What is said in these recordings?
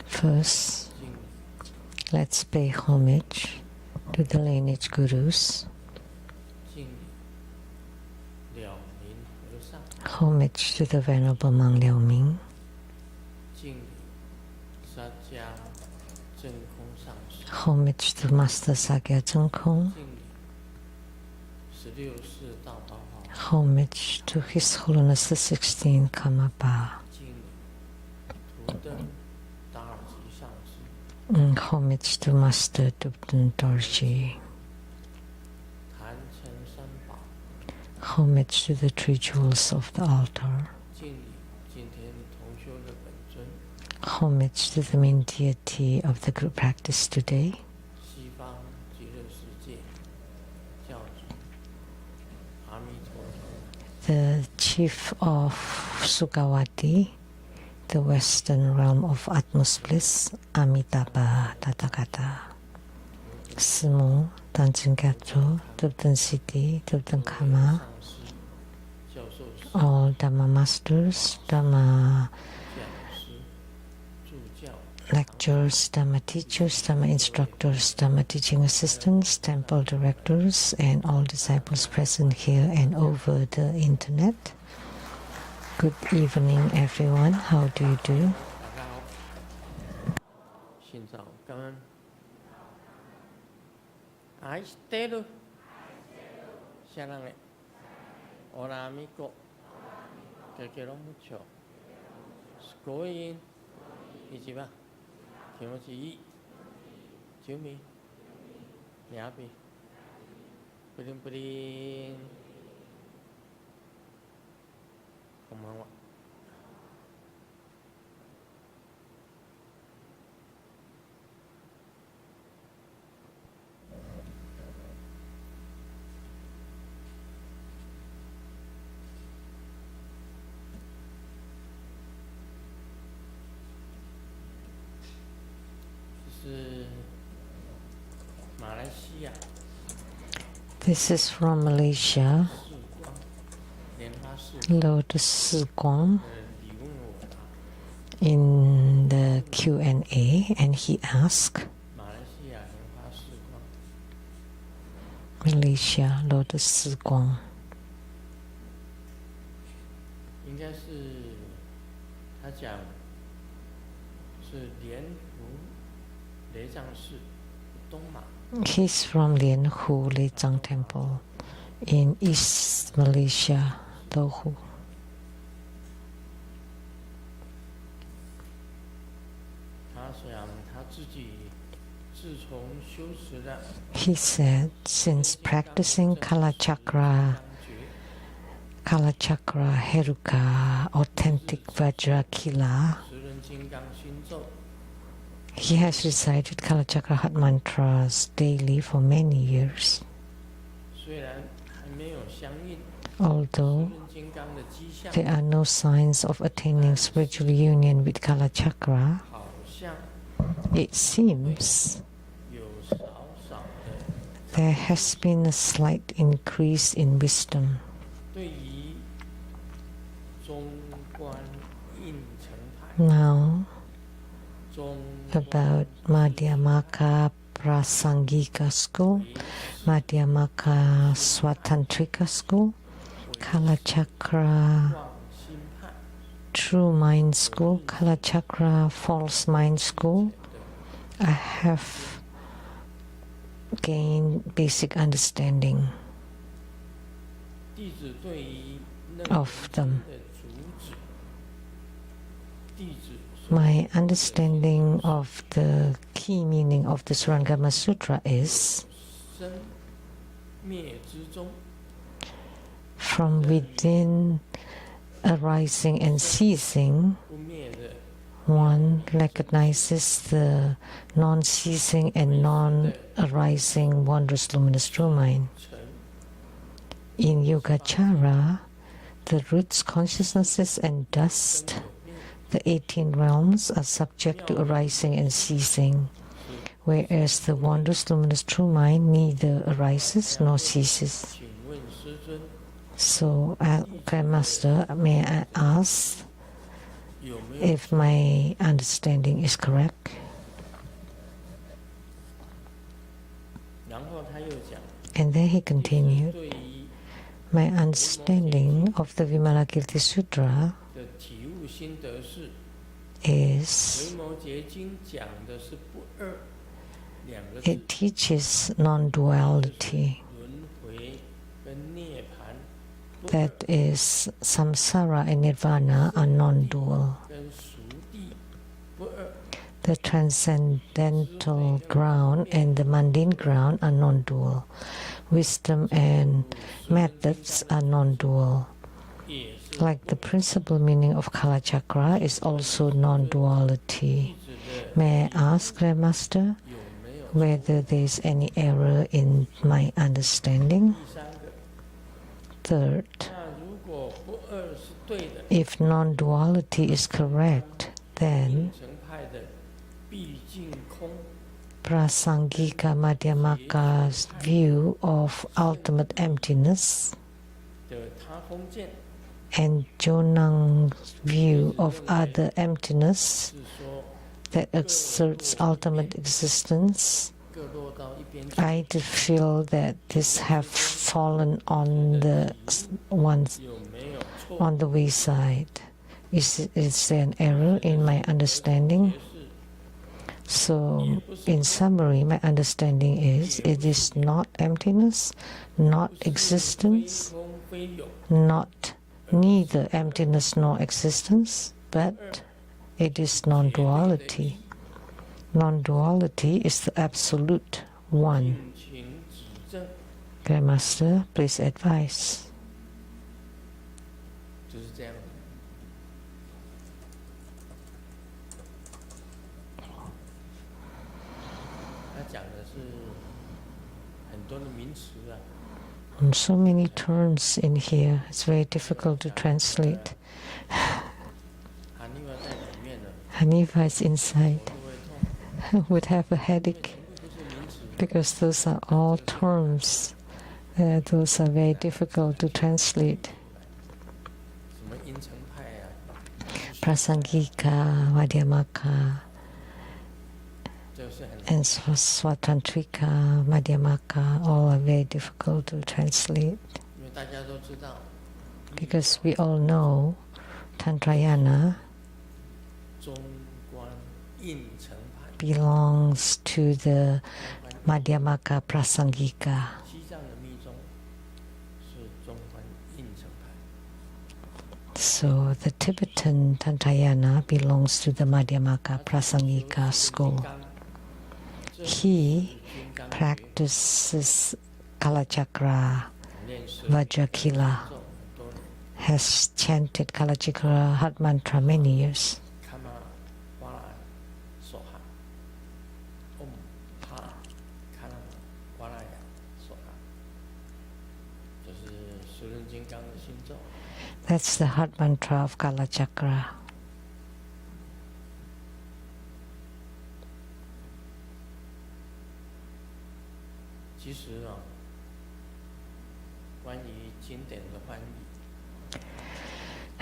First, let's pay homage to the lineage gurus, homage to the Venerable Monk Liao Ming, homage to Master Sakya Zheng Kong, homage to His Holiness the 16th Karmapa, homage to Master Dubden Dorji, homage to the three jewels of the altar, homage to the main deity of the group practice today, the chief of Sukawati, the western realm of utmost bliss, Amitabha Tathagata, Simo, Tanjung Gyatso, Dubden City, Dubden Kama, all Dhamma masters, Dhamma lecturers, Dhamma teachers, Dhamma instructors, Dhamma teaching assistants, temple directors, and all disciples present here and over the internet. Good evening, everyone. How do you do? This is from Malaysia, Lotus Siguang, in the Q&A, and he asked, Malaysia, Lotus Siguang. He's from Lien Hu Lechang Temple in East Malaysia, Tohu. He said, since practicing Kalachakra Heruka, authentic Vajra Kila, he has recited Kalachakra Hat mantras daily for many years. Although there are no signs of attaining spiritual union with Kalachakra, it seems there has been a slight increase in wisdom. Now, about Madhyamaka Prasangika School, Madhyamaka Swatantrika School, Kalachakra True Mind School, Kalachakra False Mind School, I have gained basic understanding of them. My understanding of the key meaning of the Surangama Sutra is from within arising and ceasing, one recognizes the non-ceasing and non-arising wondrous luminous true mind. In Yogacara, the roots, consciousnesses, and dust, the 18 realms, are subject to arising and ceasing, whereas the wondrous luminous true mind neither arises nor ceases. So, Grandmaster, may I ask if my understanding is correct. And then he continued, my understanding of the Vimalakirti Sutra is it teaches non-duality. That is, samsara and nirvana are non-dual. The transcendental ground and the mundane ground are non-dual. Wisdom and methods are non-dual. Like the principal meaning of Kalachakra is also non-duality. May I ask, Grandmaster, whether there is any error in my understanding? Third, if non-duality is correct, then Prasangika Madhyamaka's view of ultimate emptiness and Jonang's view of other emptiness that exerts ultimate existence, I feel that this have fallen on the wayside. Is there an error in my understanding? So, in summary, my understanding is it is not emptiness, not existence, not neither emptiness nor existence, but it is non-duality. Non-duality is the absolute one. Grandmaster, please advise. So many terms in here, it's very difficult to translate. Hanifa is inside, would have a headache because those are all terms. Those are very difficult to translate. Prasangika, Madhyamaka, and Swatantrika, Madhyamaka, all are very difficult to translate. Because we all know Tantrayana belongs to the Madhyamaka Prasangika. So the Tibetan Tantrayana belongs to the Madhyamaka Prasangika school. He practices Kalachakra, Vajrakila, has chanted Kalachakra heart mantra many years. That's the heart mantra of Kalachakra.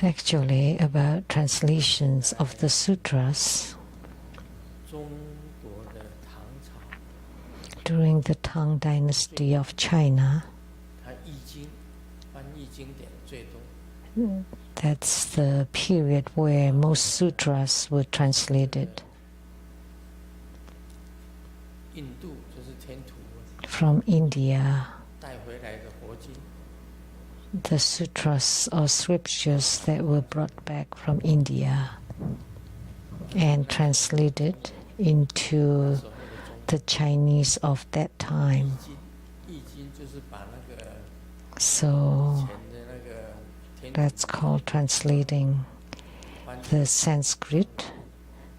Actually, about translations of the sutras, during the Tang dynasty of China, that's the period where most sutras were translated. From India, the sutras or scriptures that were brought back from India and translated into the Chinese of that time. So that's called translating the Sanskrit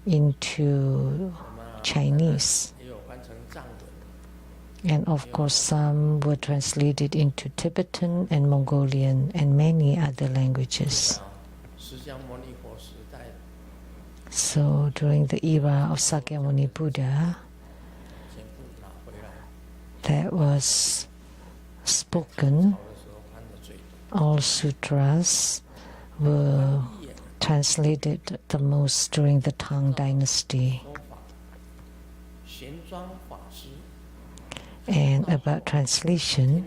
into Chinese. And of course some were translated into Tibetan and Mongolian and many other languages. So during the era of Sakyamuni Buddha, that was spoken, all sutras were translated the most during the Tang Dynasty. And about translation,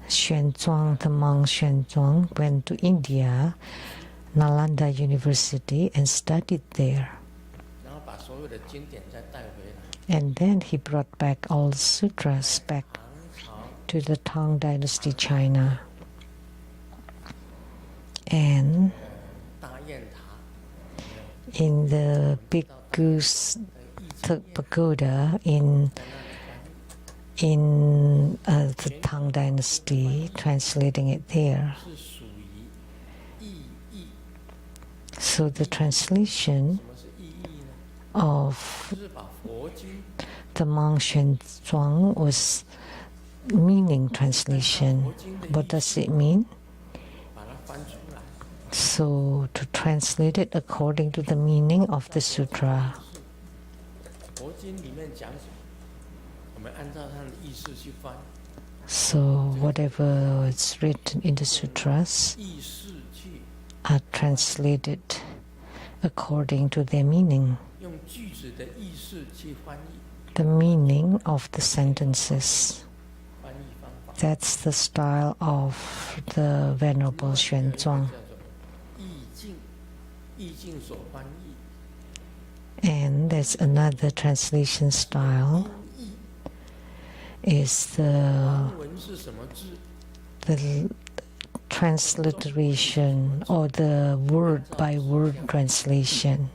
Shen Ching, the monk Shen Ching, went to India, Nalanda University, and studied there. And then he brought back all the sutras back to the Tang Dynasty, China. And in the big goose pagoda in the Tang Dynasty, translating it there. So the translation of the monk Shen Ching was meaning translation. What does it mean? So to translate it according to the meaning of the sutra. So whatever is written in the sutras are translated according to their meaning, the meaning of the sentences. That's the style of the Venerable Shen Ching. And there's another translation style, is the transliteration or the word-by-word translation,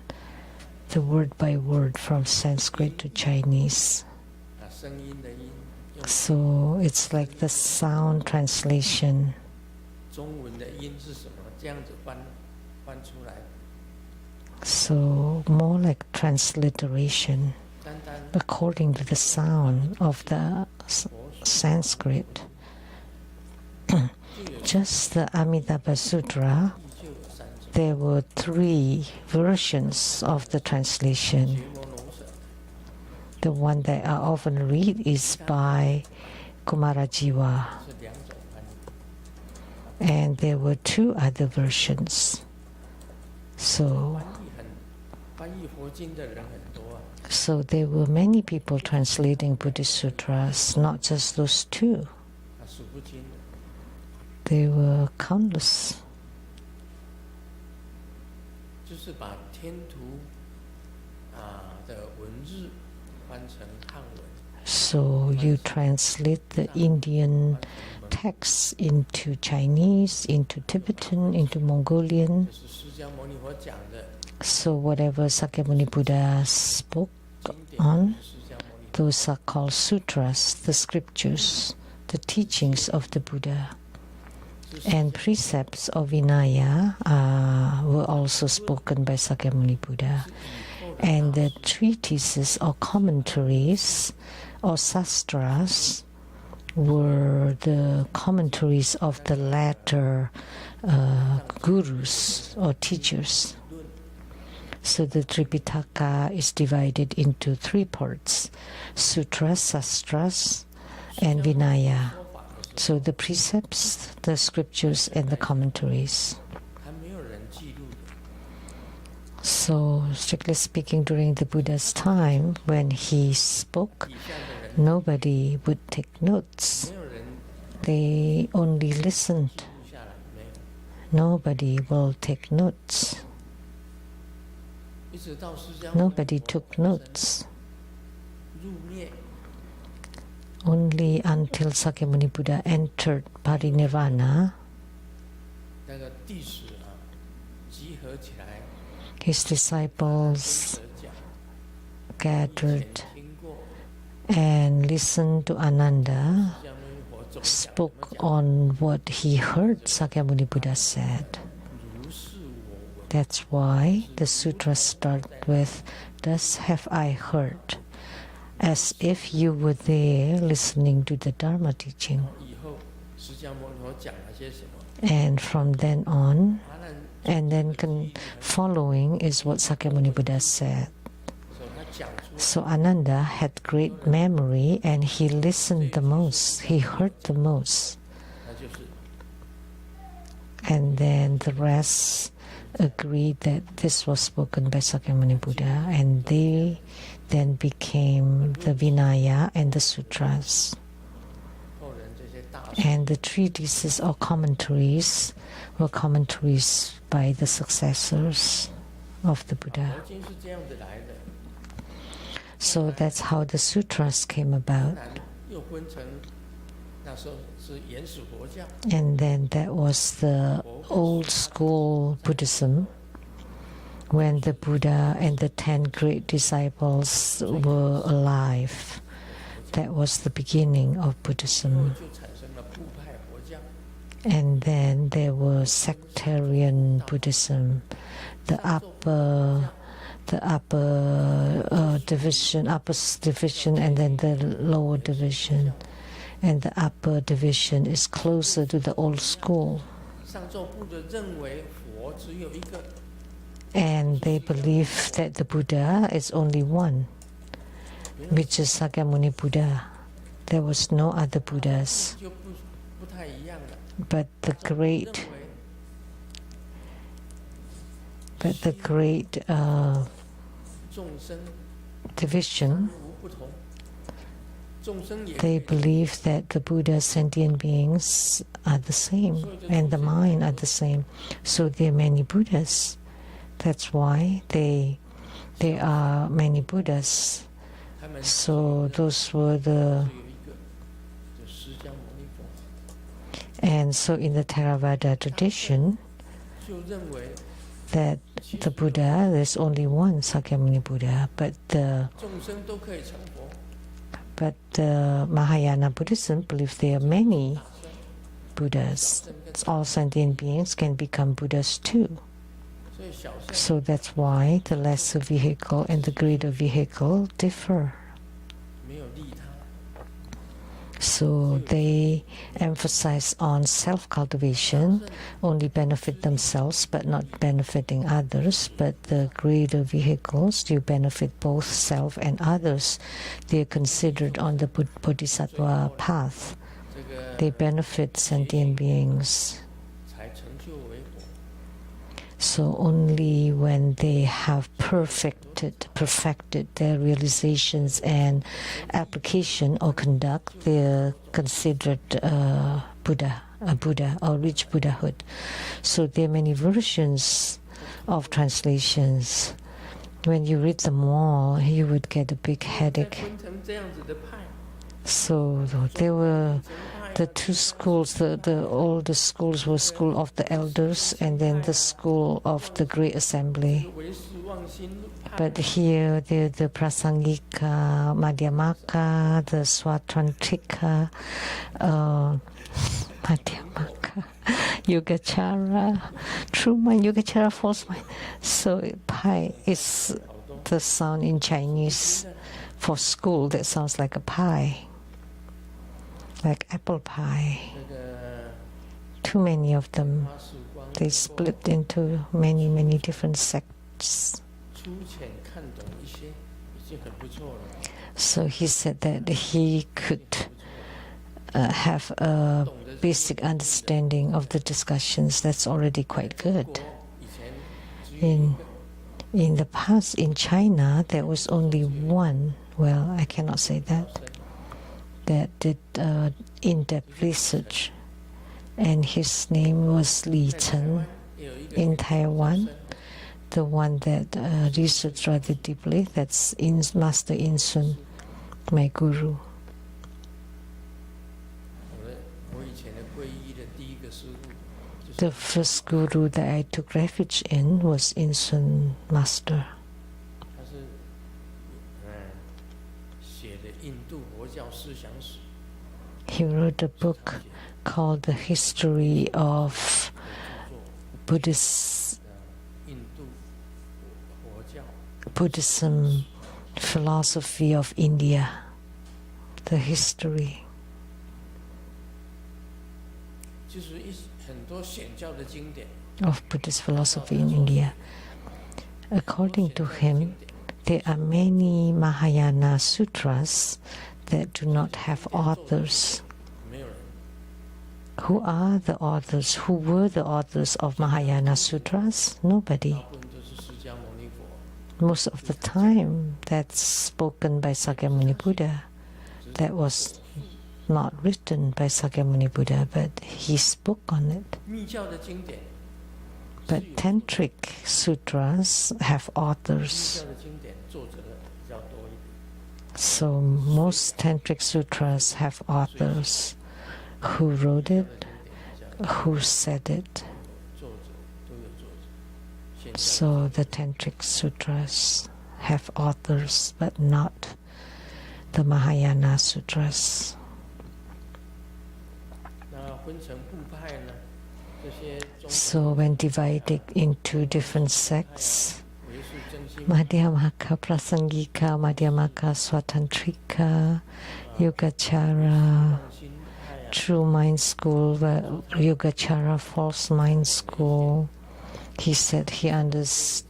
the word-by-word from Sanskrit to Chinese. So it's like the sound translation. So more like transliteration according to the sound of the Sanskrit. Just the Amitabha Sutra, there were 3 versions of the translation. The one that I often read is by Kumarajiva. And there were 2 other versions. So there were many people translating Buddhist sutras, not just those 2. There were countless. So you translate the Indian texts into Chinese, into Tibetan, into Mongolian. So whatever Sakyamuni Buddha spoke on, those are called sutras, the scriptures, the teachings of the Buddha. And precepts of Vinaya were also spoken by Sakyamuni Buddha. And the treatises or commentaries or sastras were the commentaries of the latter gurus or teachers. So the Tripitaka is divided into 3 parts: sutras, sastras, and Vinaya. So the precepts, the scriptures, and the commentaries. So strictly speaking, during the Buddha's time, when he spoke, nobody would take notes. They only listened. Nobody will take notes. Nobody took notes. Only until Sakyamuni Buddha entered Parinirvana, his disciples gathered and listened to Ananda, spoke on what he heard Sakyamuni Buddha said. That's why the sutras start with, "Thus have I heard," as if you were there listening to the Dharma teaching. And from then on, and then following is what Sakyamuni Buddha said. So Ananda had great memory and he listened the most, he heard the most. And then the rest agreed that this was spoken by Sakyamuni Buddha, and they then became the Vinaya and the Sutras. And the treatises or commentaries were commentaries by the successors of the Buddha. So that's how the sutras came about. And then that was the old school Buddhism, when the Buddha and the 10 great disciples were alive. That was the beginning of Buddhism. And then there was sectarian Buddhism, the upper division, and then the lower division. And the upper division is closer to the old school. And they believe that the Buddha is only one, which is Sakyamuni Buddha. There was no other Buddhas. But the great division, they believe that the Buddha's sentient beings are the same and the mind are the same. So there are many Buddhas. That's why there are many Buddhas. So those were the... And so in the Theravada tradition, that the Buddha, there's only one Sakyamuni Buddha, but the Mahayana Buddhism believes there are many Buddhas. All sentient beings can become Buddhas too. So that's why the lesser vehicle and the greater vehicle differ. So they emphasize on self-cultivation, only benefit themselves but not benefiting others. But the greater vehicles, you benefit both self and others. They are considered on the Bodhisattva path. They benefit sentient beings. So only when they have perfected their realizations and application or conduct, they are considered a Buddha or reach Buddhahood. So there are many versions of translations. When you read them all, you would get a big headache. So there were the two schools. The oldest schools were School of the Elders and then the School of the Great Assembly. But here the Prasangika, Madhyamaka, the Swatrantika, Madhyamaka, Yogacara, True Mind, Yogacara, False Mind. So pi is the sound in Chinese for school that sounds like a pie. Like apple pie. Too many of them. They split into many, many different sects. So he said that he could have a basic understanding of the discussions. That's already quite good. In the past, in China, there was only one, well, I cannot say that did in-depth research, and his name was Li Chen in Taiwan, the one that researched rather deeply. That's Master In Sun, my guru. The first guru that I took refuge in was In Sun Master. He wrote a book called The History of Buddhism, Philosophy of India, the history. Of Buddhist philosophy in India. According to him, there are many Mahayana sutras that do not have authors. Who are the authors? Who were the authors of Mahayana Sutras? Nobody. Most of the time, that's spoken by Sakyamuni Buddha. That was not written by Sakyamuni Buddha, but he spoke on it. But Tantric Sutras have authors. So most Tantric Sutras have authors who wrote it, who said it. So the Tantric Sutras have authors, but not the Mahayana Sutras. So when divided into different sects, Madhyamaka Prasangika, Madhyamaka Swatantrika, Yogacara, True Mind School, Yogacara False Mind School. He said he understands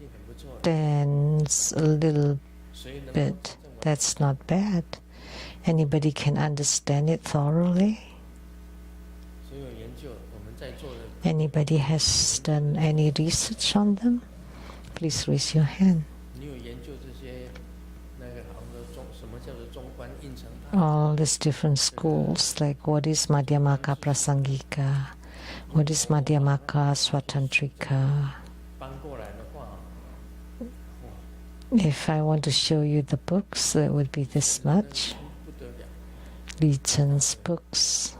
a little bit. That's not bad. Anybody can understand it thoroughly. Anybody has done any research on them? Please raise your hand. All these different schools, like what is Madhyamaka Prasangika, what is Madhyamaka Swatantrika. If I want to show you the books, it would be this much. Li Chen's books.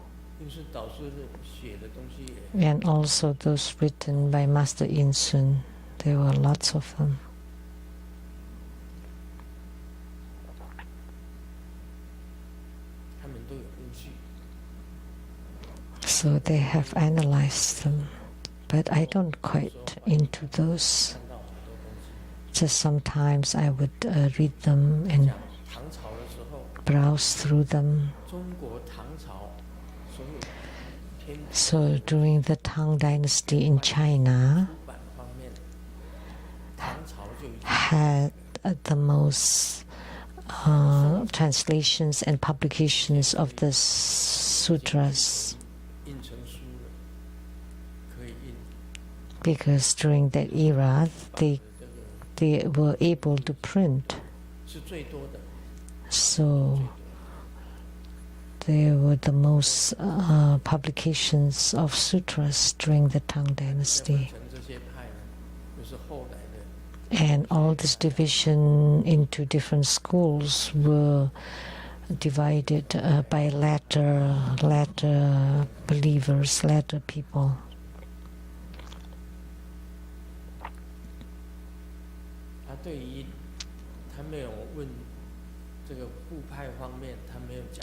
And also those written by Master Yin Sun. There were lots of them. So they have analyzed them, but I don't quite into those. Just sometimes I would read them and browse through them. So during the Tang Dynasty in China, had the most translations and publications of the sutras, because during that era they were able to print. So there were the most publications of sutras during the Tang Dynasty. And all this division into different schools were divided by latter believers, latter people.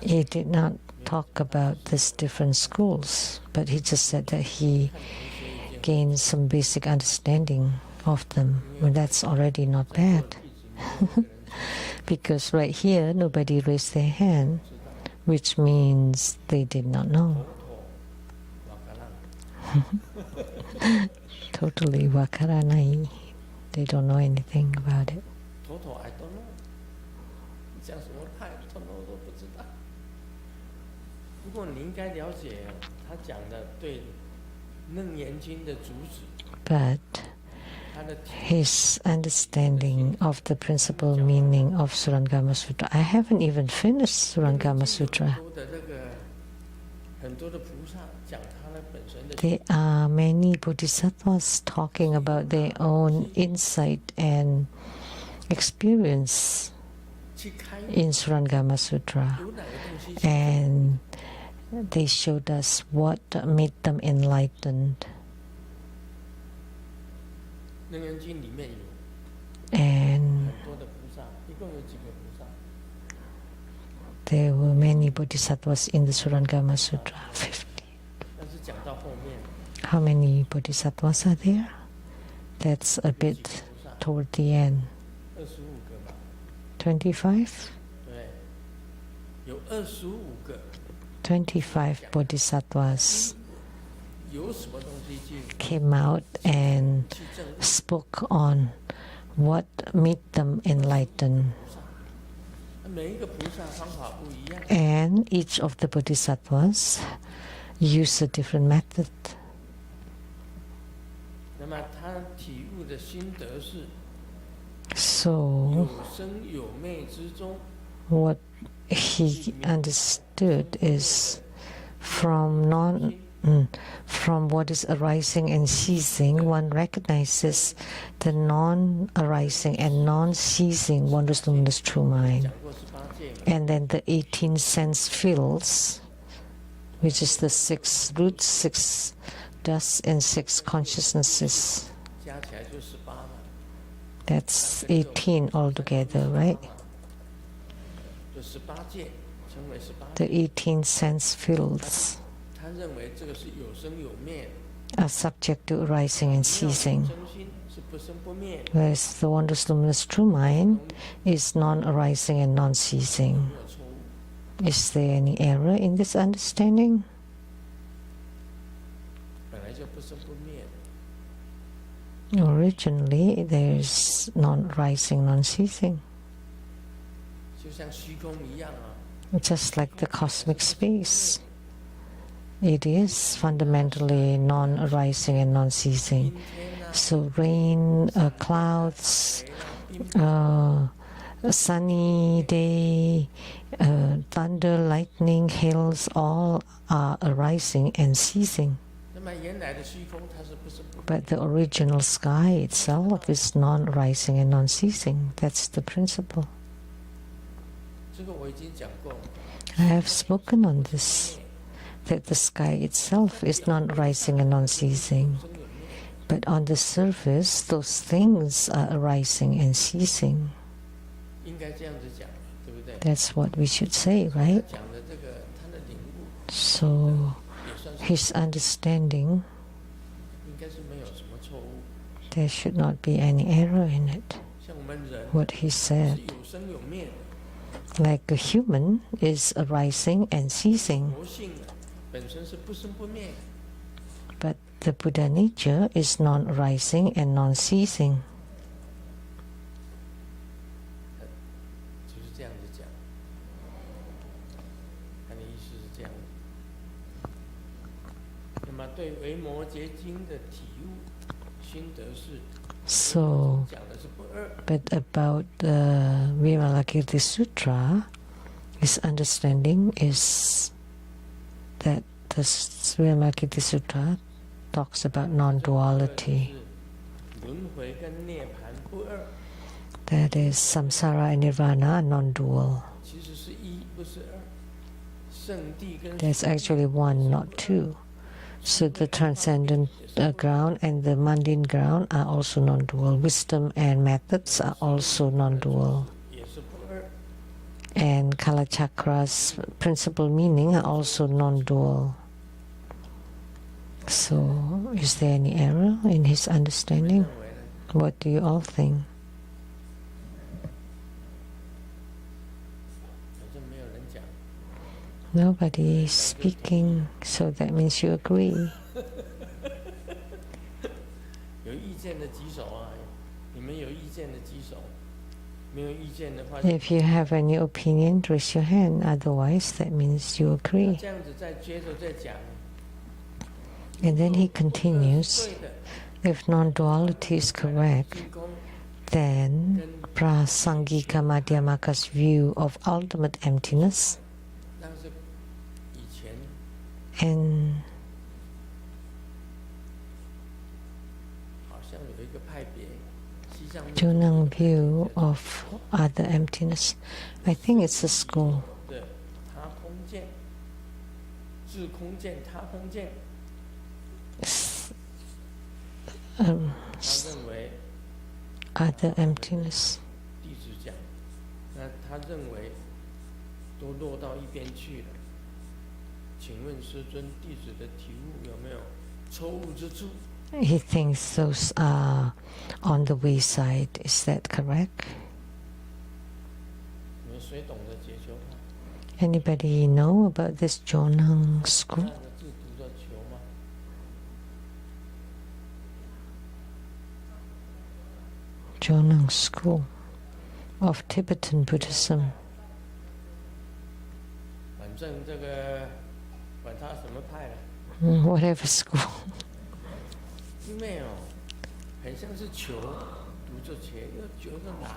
He did not talk about these different schools, but he just said that he gained some basic understanding of them. Well, that's already not bad. Because right here, nobody raised their hand, which means they did not know. Totally wakaranai. They don't know anything about it. I don't know. 讲什么派，通通都不知道。不过你应该了解他讲的对楞严经的主旨。But his understanding of the principal meaning of Surangama Sutra. I haven't even finished Surangama Sutra. There are many bodhisattvas talking about their own insight and experience in Surangama Sutra, and they showed us what made them enlightened. And there were many bodhisattvas in the Surangama Sutra, 50. How many bodhisattvas are there? That's a bit toward the end. 25? 25 bodhisattvas came out and spoke on what made them enlightened. And each of the bodhisattvas use a different method. 那么他体悟的心得是 So 有生有灭之中， what he understood is from what is arising and ceasing, one recognizes the non-arising and non-ceasing wondrous luminous true mind. 讲过18戒嘛， And then the 18 sense fields, which is the 6 roots, 6 dusts, and 6 consciousnesses. 加起来就18嘛。 That's 18 altogether, right? 就18戒称为18 The 戒。 18 sense fields 他认为这个是有生有灭， are subject to arising and ceasing, 真心是不生不灭， whereas the wondrous luminous true mind is non-arising and non-ceasing. 没有错误。 Is there any error in this understanding? 本来就不生不灭， Originally, there's non-rising, non-ceasing, 就像虚空一样啊。 just like the cosmic space. It is fundamentally non-arising and non-ceasing. 阴天啊， So rain, clouds, 水浪、冰雹， a sunny day, thunder, lightning, hails, all are arising and ceasing. 那么原来的虚空它是不生不灭， But the original sky itself is non-arising and non-ceasing. That's the principle. 这个我已经讲过。 I have spoken on this, that the sky itself is non-arising and non-ceasing. 生有灭， But on the surface, those things are arising and ceasing. 应该这样子讲，对不对？ That's what we should say, right? 讲的这个他的领悟 So 也算是 his understanding, 应该是没有什么错误。 there should not be any error in it. 像我们人 What he 是 said, 有生有灭的， like a human is arising and ceasing, 佛性啊本身是不生不灭的。 but the Buddha nature is non-arising and non-ceasing. 就是这样子讲，他的意思是这样的。那么对《维摩诘经》的体悟心得是， So, 讲的是不二， but about the Vimalakirti Sutra, his understanding is that the Vimalakirti Sutra talks about non-duality. 是轮回跟涅槃不二， That is, samsara and nirvana are non-dual. 其实是一，不是二。圣地跟 There's actually one, not two. So the transcendent ground and the mundane ground are also non-dual. Wisdom and methods are also non-dual. 也是不二。 And Kalachakra's principal meaning are also non-dual. So, is there any error in his 你们 understanding? 认为呢？ What do you all think? 反正没有人讲。 Nobody is speaking, so that means you agree. 有意见的举手啊！你们有意见的举手，没有意见的话， If you have any opinion, raise your hand. Otherwise, that means you 那 agree. 这样子再接着再讲。 And then he 如果不二是 continues, 对的， if non-duality is correct, 虚空 then Prasangika Madhyamaka's view of ultimate emptiness 那是以前 and 好像有一个派别，西藏密 Junang view of other emptiness. I think it's a school. 的他空见、自空见、他空见，他认为 Other emptiness. 弟子讲，那他认为都落到一边去了。请问师尊，弟子的体悟有没有错误之处？ He thinks those are on the wayside. Is that correct? 你们谁懂得解求法？ Anybody know about this Jonang 看 school? 着字读着求吗？ Jonang school of Tibetan Buddhism. 反正这个管他什么派了， whatever school. 因为哦，很像是球读着切，又觉得难。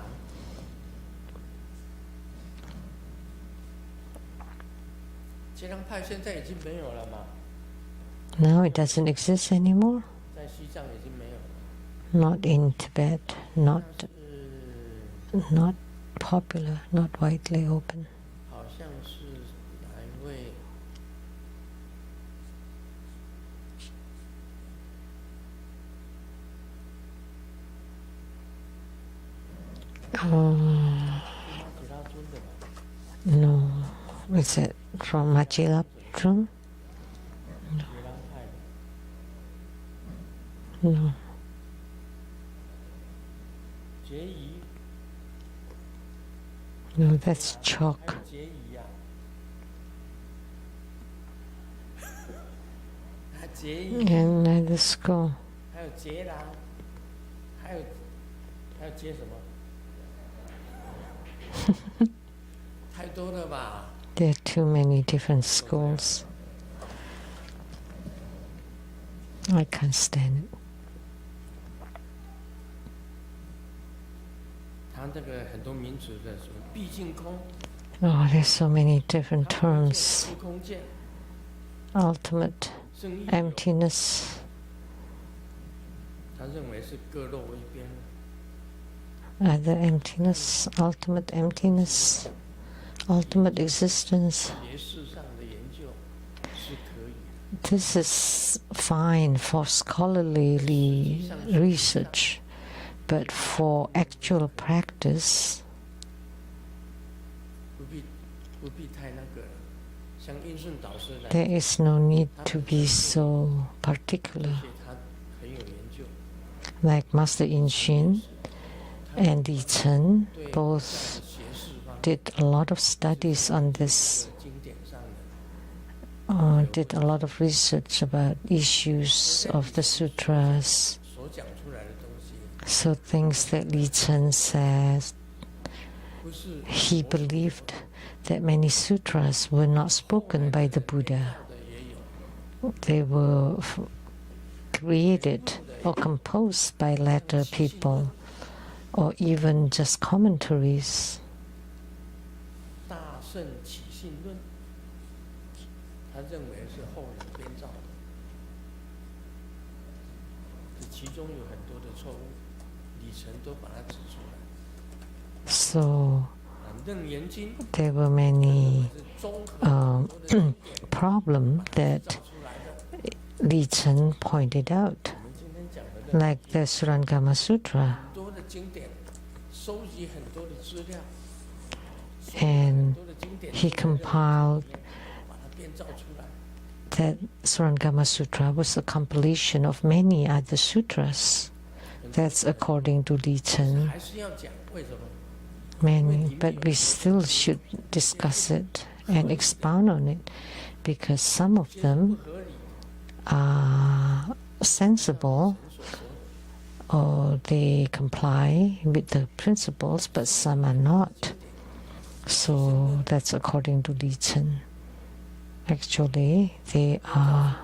截让派现在已经没有了嘛？ Now it doesn't exist anymore. 在西藏已经没有了。 Not in Tibet, 但 not 是 not popular, not widely open. 好像是哪一位？ No, is it from Machilaptrun? No. 结仪， No, that's 还 chalk. 有结仪呀，还结仪， And the school. 还有结郎，还有结什么？太多了吧？ There are too many different schools. I can't stand it. 他那个很多名词的什么毕竟空， Oh, there's so many different 他不是 terms. 虚空见， Ultimate 圣意有， emptiness. 他认为是各落一边。 Other emptiness, ultimate emptiness, ultimate existence. 学识上的研究是可以， This is fine for scholarly research, but for actual practice, 不必太那个。像英顺导师来， there is no need to be so 而 particular. 且他很有研究， Like Master-Ling Shen and Li Chen 对 both 在学识方面 did a lot of studies on this, 经典上的 did a lot of research about issues of the sutras. 所讲出来的东西， So things that Li Chen says, 不是 he believed that many sutras were not spoken by the Buddha. 的也有， They were created or composed by later people, or even just commentaries. 大圣起信论，他认为是后人编造的，这其中有很多的错误，李晨都把它指出来。 So 楞严经 there were many 是综合很多的经典 problems 造 that 出来的。 Li Chen pointed out, 我们今天讲的 like the Surangama Sutra, 很多的经典，收集很多的资料， and 很多的经典 he compiled 把它编造出来。 that Surangama Sutra was a compilation of many other sutras. That's according to Li Chen. 还是要讲为什么？ Many, but we still should discuss it and expound on it, because some of 不 them 合理， are sensible 所说 or they comply with the principles, but some are not. So that's according to Li Chen. Actually, they are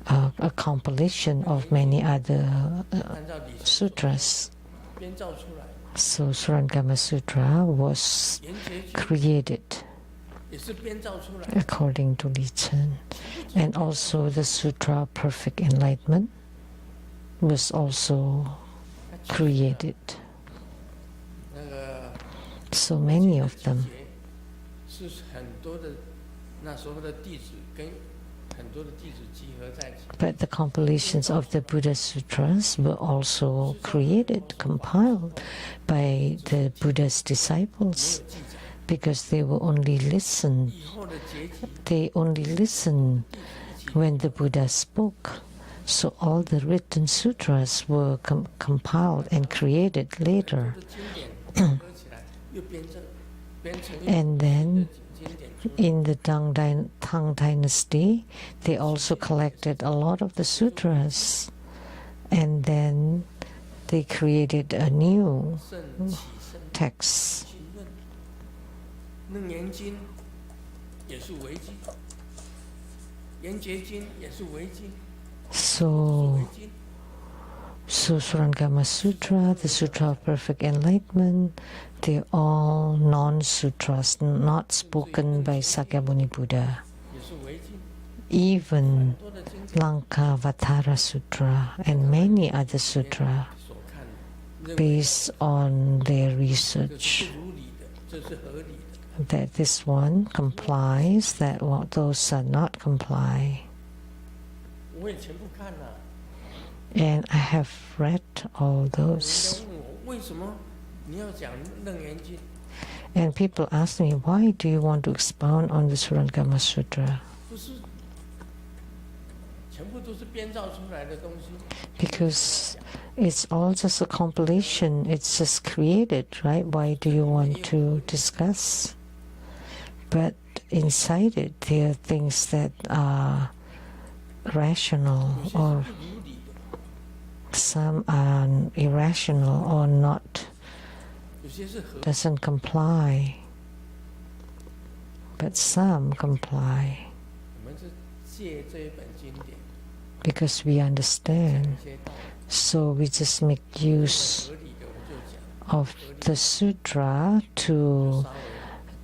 a compilation of many other 按照理 sutras. 编造出来， So Surangama Sutra was 严结局 created 也是编造出来。 according to Li Chen. And also the Sutra of Perfect Enlightenment was also created. 那个 So many of them. 是很多的那时候的弟子跟很多的弟子集合在一起， But the compilations of the Buddha Sutras were also created, compiled by the Buddha's 没 disciples, 有记载。 because they were only listened. 以后的结集， They only listened 弟子一起 when the Buddha spoke. So all the written sutras were compiled and created 很多 later. 的经典合起来，又编成一 And then 经典出来。 in the Tang Dynasty, they also collected a lot of the sutras. And then they created a new 圣起圣 text. 经论，楞严经也是维基，严结经也是为经， So 为经。 Surangama Sutra, the Sutra of Perfect Enlightenment, they're all non-sutras, not spoken by Sakyamuni Buddha. 也是为经， Even 多的经典 Lankavatara Sutra and many other sutra 所看认为 based on their 这 research 是不如理的，这是合理的。 that this one complies, that those are not comply. 我也全部看了。 And I have read all 人 those. 家问我为什么你要讲楞严经？ And people ask me, why do you want to expound on the Surangama Sutra? 不是，全部都是编造出来的东西。 Because it's all just a compilation, it's just created, right? Why do you want to discuss? But inside it, there are things that are rational 有些 or 是不如理的， some are irrational or not, 有些是合理。 doesn't comply. But some comply 我们是借这一本经典， because we 讲 understand. 一些道理， So we just make use 合理的我就讲， of the sutra to 稍微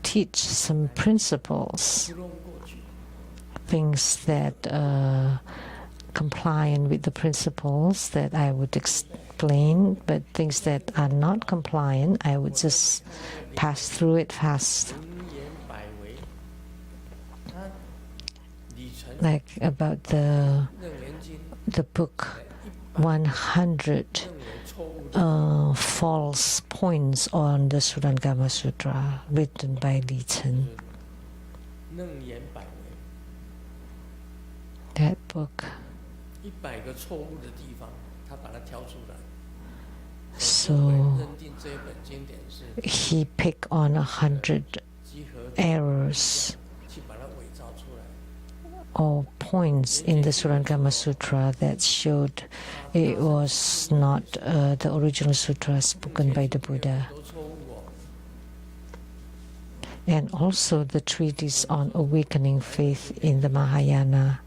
teach some principles, 糊弄过去。 things that compliant with the principles that I would explain, but things that are not compliant, I would just pass through it fast. 名言百为，它里程 Like about the 楞严经 book 100认为错误的， false points on the Surangama Sutra written by Li Chen. 楞严百为， That book. 100个错误的地方，他把它挑出来。 So 认定这一本经典是 he picked on 100集合 errors 去把它伪造出来。 or points in the Surangama Sutra that showed it was not the original sutra spoken by the Buddha. 很多错误哦， And also the treatise on awakening faith in the Mahayana,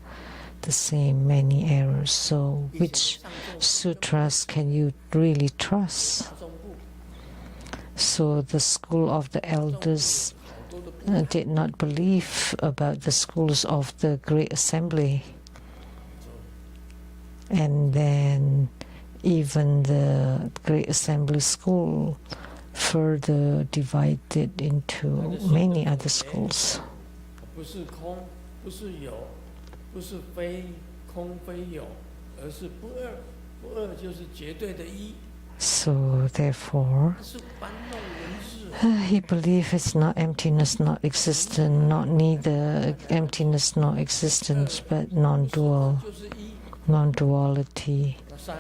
the same many errors. So which sutras can you really trust? 大众部 So the school of the elders 好多的部 did not believe about the schools of the Great Assembly. And then even the Great Assembly School further divided into many other schools. 不是空，不是有，不是非空非有，而是不二。不二就是绝对的一， So therefore, 它是搬弄文字。 he believed it's not emptiness, not existent, not neither emptiness nor existence, but non-dual, 就是一， non-duality. 那三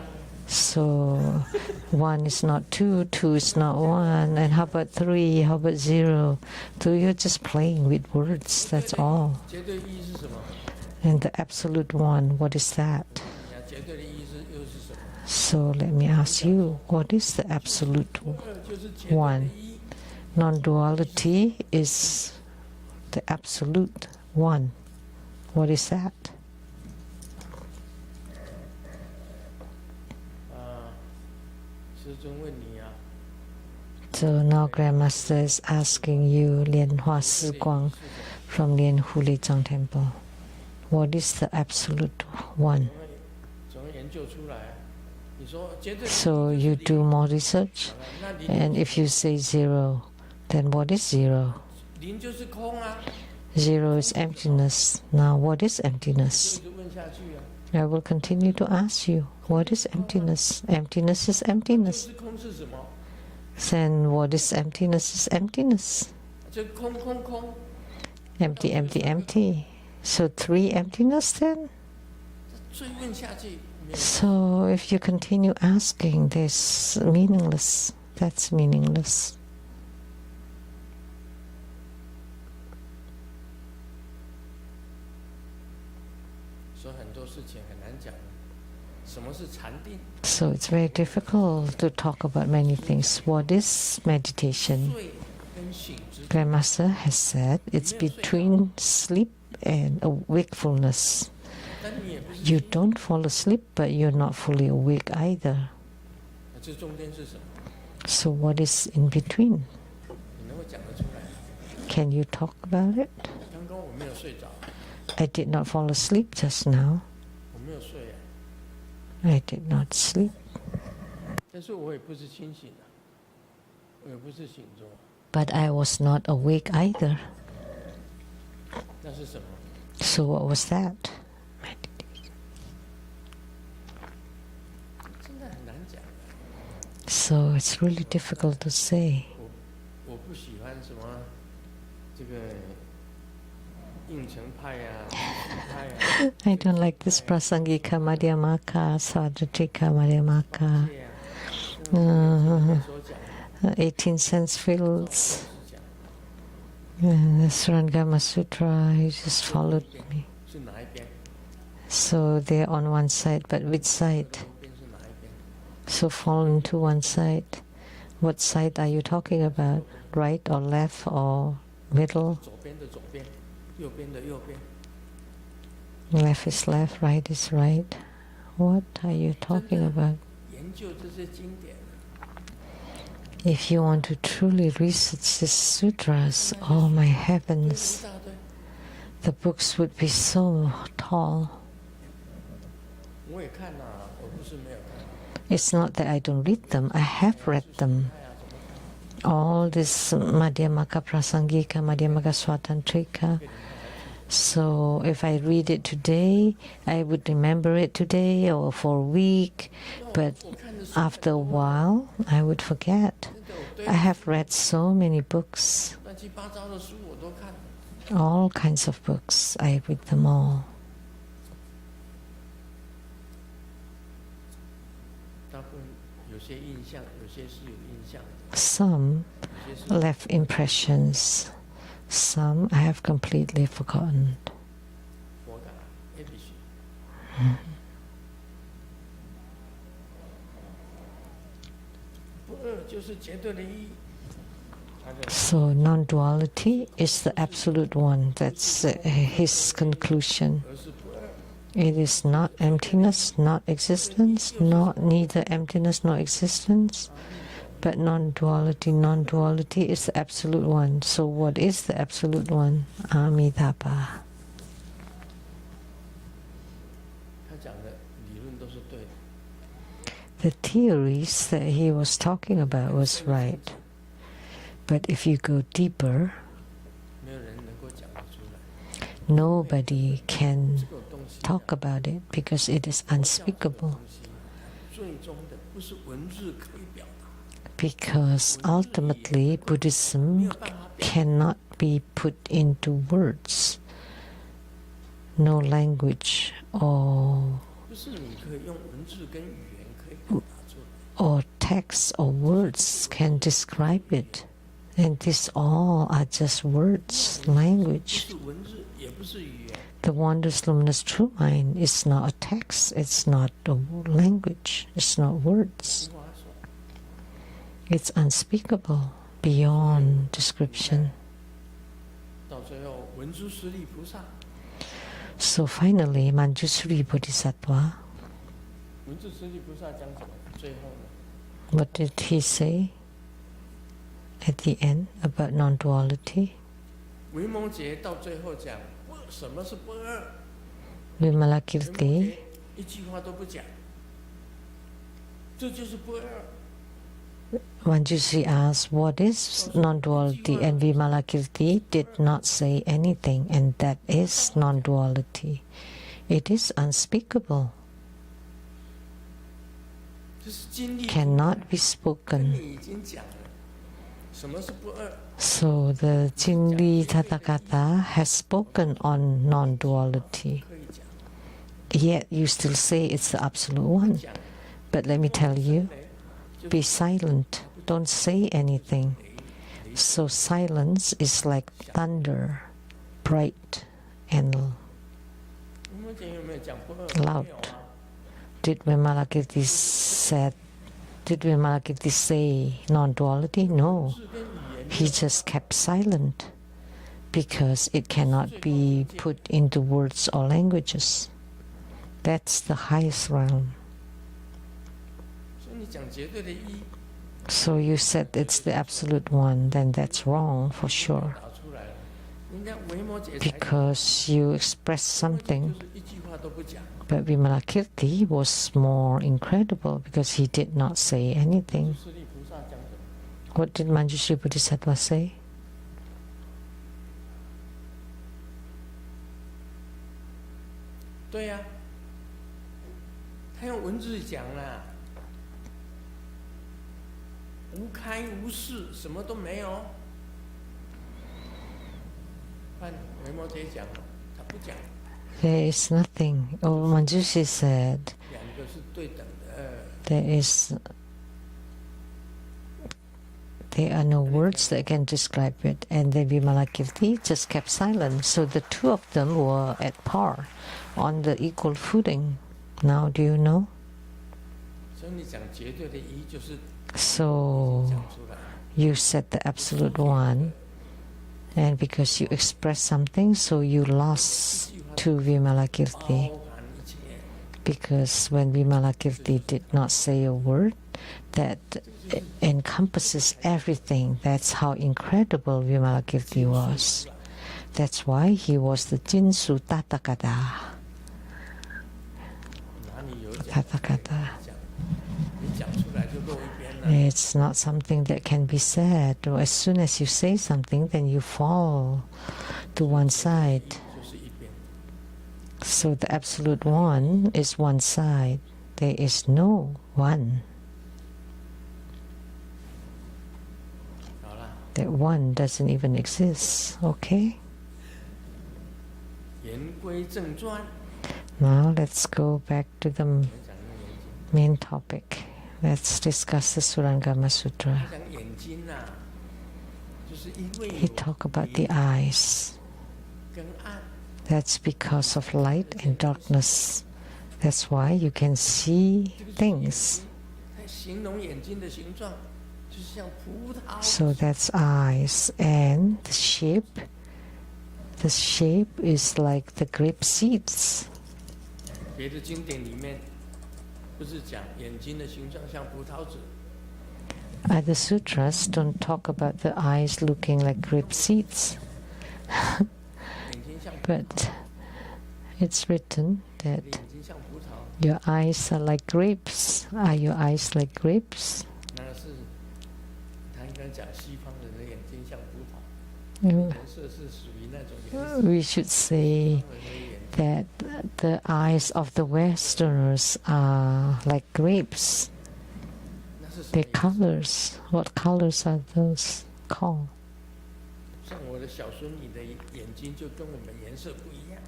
So one is not two, two is not one, and how about three, how about zero? So you're just playing with words, that's all. 绝对一是什么？ And the absolute one, what is that? 你看绝对的一是又是什么？ So let me ask you, what is the absolute 不二就是绝对的 one? 一， Non-duality is the absolute one. What is that? 师尊问你啊， So now Grandmaster is asking you, Lian Hua Si Guang from Lian Hulizhang Temple, what is the absolute one? 总要研究出来啊。你说绝对的一 So 就是 you 零 do more research, 好了那零 and if you say zero, then what is zero? 零就是空啊， Zero is emptiness. Now what is 就 emptiness? 一直问下去啊。 I will continue to ask you, what is emptiness? Emptiness is 就 emptiness. 是空是什么？ Then what is emptiness is emptiness. 就空空空， Empty, empty, empty. So three emptiness then? 追问下去没有。 So if you continue asking this meaningless, that's meaningless. 所以很多事情很难讲。什么是禅定？ So it's very difficult to talk about many things. What is meditation? 睡跟醒之间， Grandmaster has said it's between sleep and a wakefulness. 但你也不是 You don't fall asleep, but you're not fully awake either. 这中间是什么？ So what is in between? 你能够讲得出来？ Can you talk about it? 刚刚我没有睡着， I did not fall asleep just now. 我没有睡啊， I did not sleep. 但是我也不是清醒的，我也不是醒着， But I was not awake either. 那是什么？ So what was that? 真的很难讲。 So it's really difficult to say. 我不喜欢什么这个应承派啊、派啊。I don't like this prasangika madhyamaka, sadhatika madhyamaka, 所讲 18 sense fields, the Surangama Sutra. You just followed me. 是哪一边？ So they're on one side, but which side? 边是哪一边？ So fallen to one side. What side are you talking about? Right or left or middle? 左边的左边，右边的右边。 Left is left, right is right. What are you talking about? 研究这些经典， If you want to truly research the sutras, oh my 一 heavens, 大堆。 the books would be so tall. 我也看呐、我不是没有看。 It's not that I don't read them, I have read them. 哎呀，怎么看？ All this Madhyamaka Prasangika, Madhyamaka Swatantrika. So if I read it today, I would remember it today or for a week, but 我看的书 after a while, I would forget. 真的，我对 I have read so many books, 乱七八糟的书我都看。 all kinds of books. I read them all. 大部分有些印象，有些是有印象的， Some 有些是 left impressions. Some I have completely forgotten. 佛感，也必须。不二就是绝对的意义。他的 So non-duality is the absolute one. That's his conclusion. 而是不二， It is not emptiness, not existence, not neither emptiness nor existence, but non-duality. Non-duality is the absolute one. So what is the absolute one? Amitabha. 他讲的理论都是对的。 The theories that he was talking about was right. But if you go deeper, 没有人能够讲得出来。 nobody can 这个东西啊 talk about it because it is unspeakable. 最终的不是文字可以表达， Because ultimately, Buddhism cannot be put into words. No language or 不是你可以用文字跟语言可以表达出来。 or text or words can describe it. And these all are just words, 不 language. 是文字，也不是语言， The wondrous luminous true mind is not a text, it's not a language, it's not words. 听话说， It's unspeakable, beyond description. 到最后文殊师利菩萨， So finally, Manjusri Bodhisattva, 文殊师利菩萨讲什么？最后呢？ what did he say at the end about non-duality? 维摩诘到最后讲不，什么是不二？ Vimalakirti, 维摩诘一句话都不讲，这就是不二。 Manjusri asked, what is non-duality? And Vimalakirti did not say anything, and that is non-duality. It is unspeakable, 这是经历 cannot be 跟 spoken. 你已经讲了，什么是不二？ So the Jinli Tathagata has spoken on non-duality. 可以讲， Yet you still say it's the absolute one. 讲 But let me tell you, 就 be silent. Don't say anything. So silence is like thunder, bright and 维摩诘有没有讲不二？ loud. 没有啊。 Did Vimalakirti say non-duality? No. 是跟语言 He just kept silent. because it cannot be put into words or languages. That's the highest realm. 所以你讲绝对的一， So you said it's the absolute one, then that's wrong for sure. 导出来了。人家维摩诘才 Because you express 维摩诘 something, 就是一句话都不讲， but Vimalakirti was more incredible because he did not say anything. 释利菩萨讲什么？ What did Manjushri Bodhisattva say? 对呀、他用文字讲啦，无开无示，什么都没有。看维摩诘讲了，他不讲， There is nothing. Oh, Manjushri said 两个是对等的。 there are no words that can describe it. And then Vimalakirti just kept silent. So the two of them were at par, on the equal footing. Now do you know? 所以你讲绝对的一，就是 So 讲出来。 you said the absolute one, and because you expressed something, so you lost to Vimalakirti. 包含一切， Because when Vimalakirti did not say a word, that encompasses everything. That's how incredible Vimalakirti was. That's why he was the Jinsu Tathagata. 哪里有讲？ Tathagata. 讲，你讲出来就落一边了。 It's not something that can be said. As soon as you say something, then you fall to one side. 就是一边。 So the absolute one is one side. There is no one. 好了， That one doesn't even exist. Okay? 言归正传， Now let's go back to the 讲那眼睛， main topic. Let's discuss the Surangama Sutra. 讲眼睛呐、就是因为 He 有 talked about the eyes. 跟暗， That's because of light and darkness. That's why you can see 这个就是眼 things. 睛，它形容眼睛的形状，就是像葡萄。 So that's eyes. And the shape is like the grape seeds. 别的经典里面不是讲眼睛的形状像葡萄籽， Other sutras don't talk about the eyes looking like grape seeds. 眼睛像葡萄， But it's written 你 that 的眼睛像葡萄， your eyes are like grapes. Are your eyes like grapes? 那个是他应该讲西方人的眼睛像葡萄， Mm, 颜色是属于那种颜色。 We should say 西方人的眼睛 that the eyes of the Westerners are like grapes. 那是什么 Their 颜色？ colors. What colors are those called? 像我的小孙女的眼睛就跟我们颜色不一样，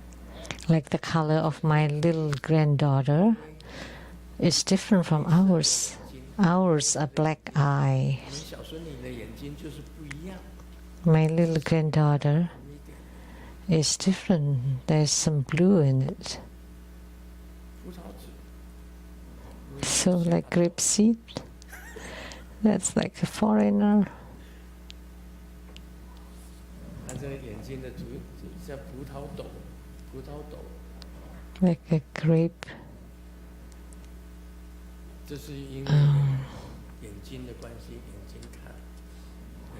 Like the color of my little granddaughter is different from ours. 眼睛 Ours are black eye. 我们小孙女的眼睛就是不一样， My little granddaughter 红一点， is different. There's some blue in it. 葡萄籽。 So like grape seed. That's like a foreigner. 它这个眼睛的主叫葡萄斗，葡萄斗， Like a grape. 这是因为眼睛的关系，眼睛看。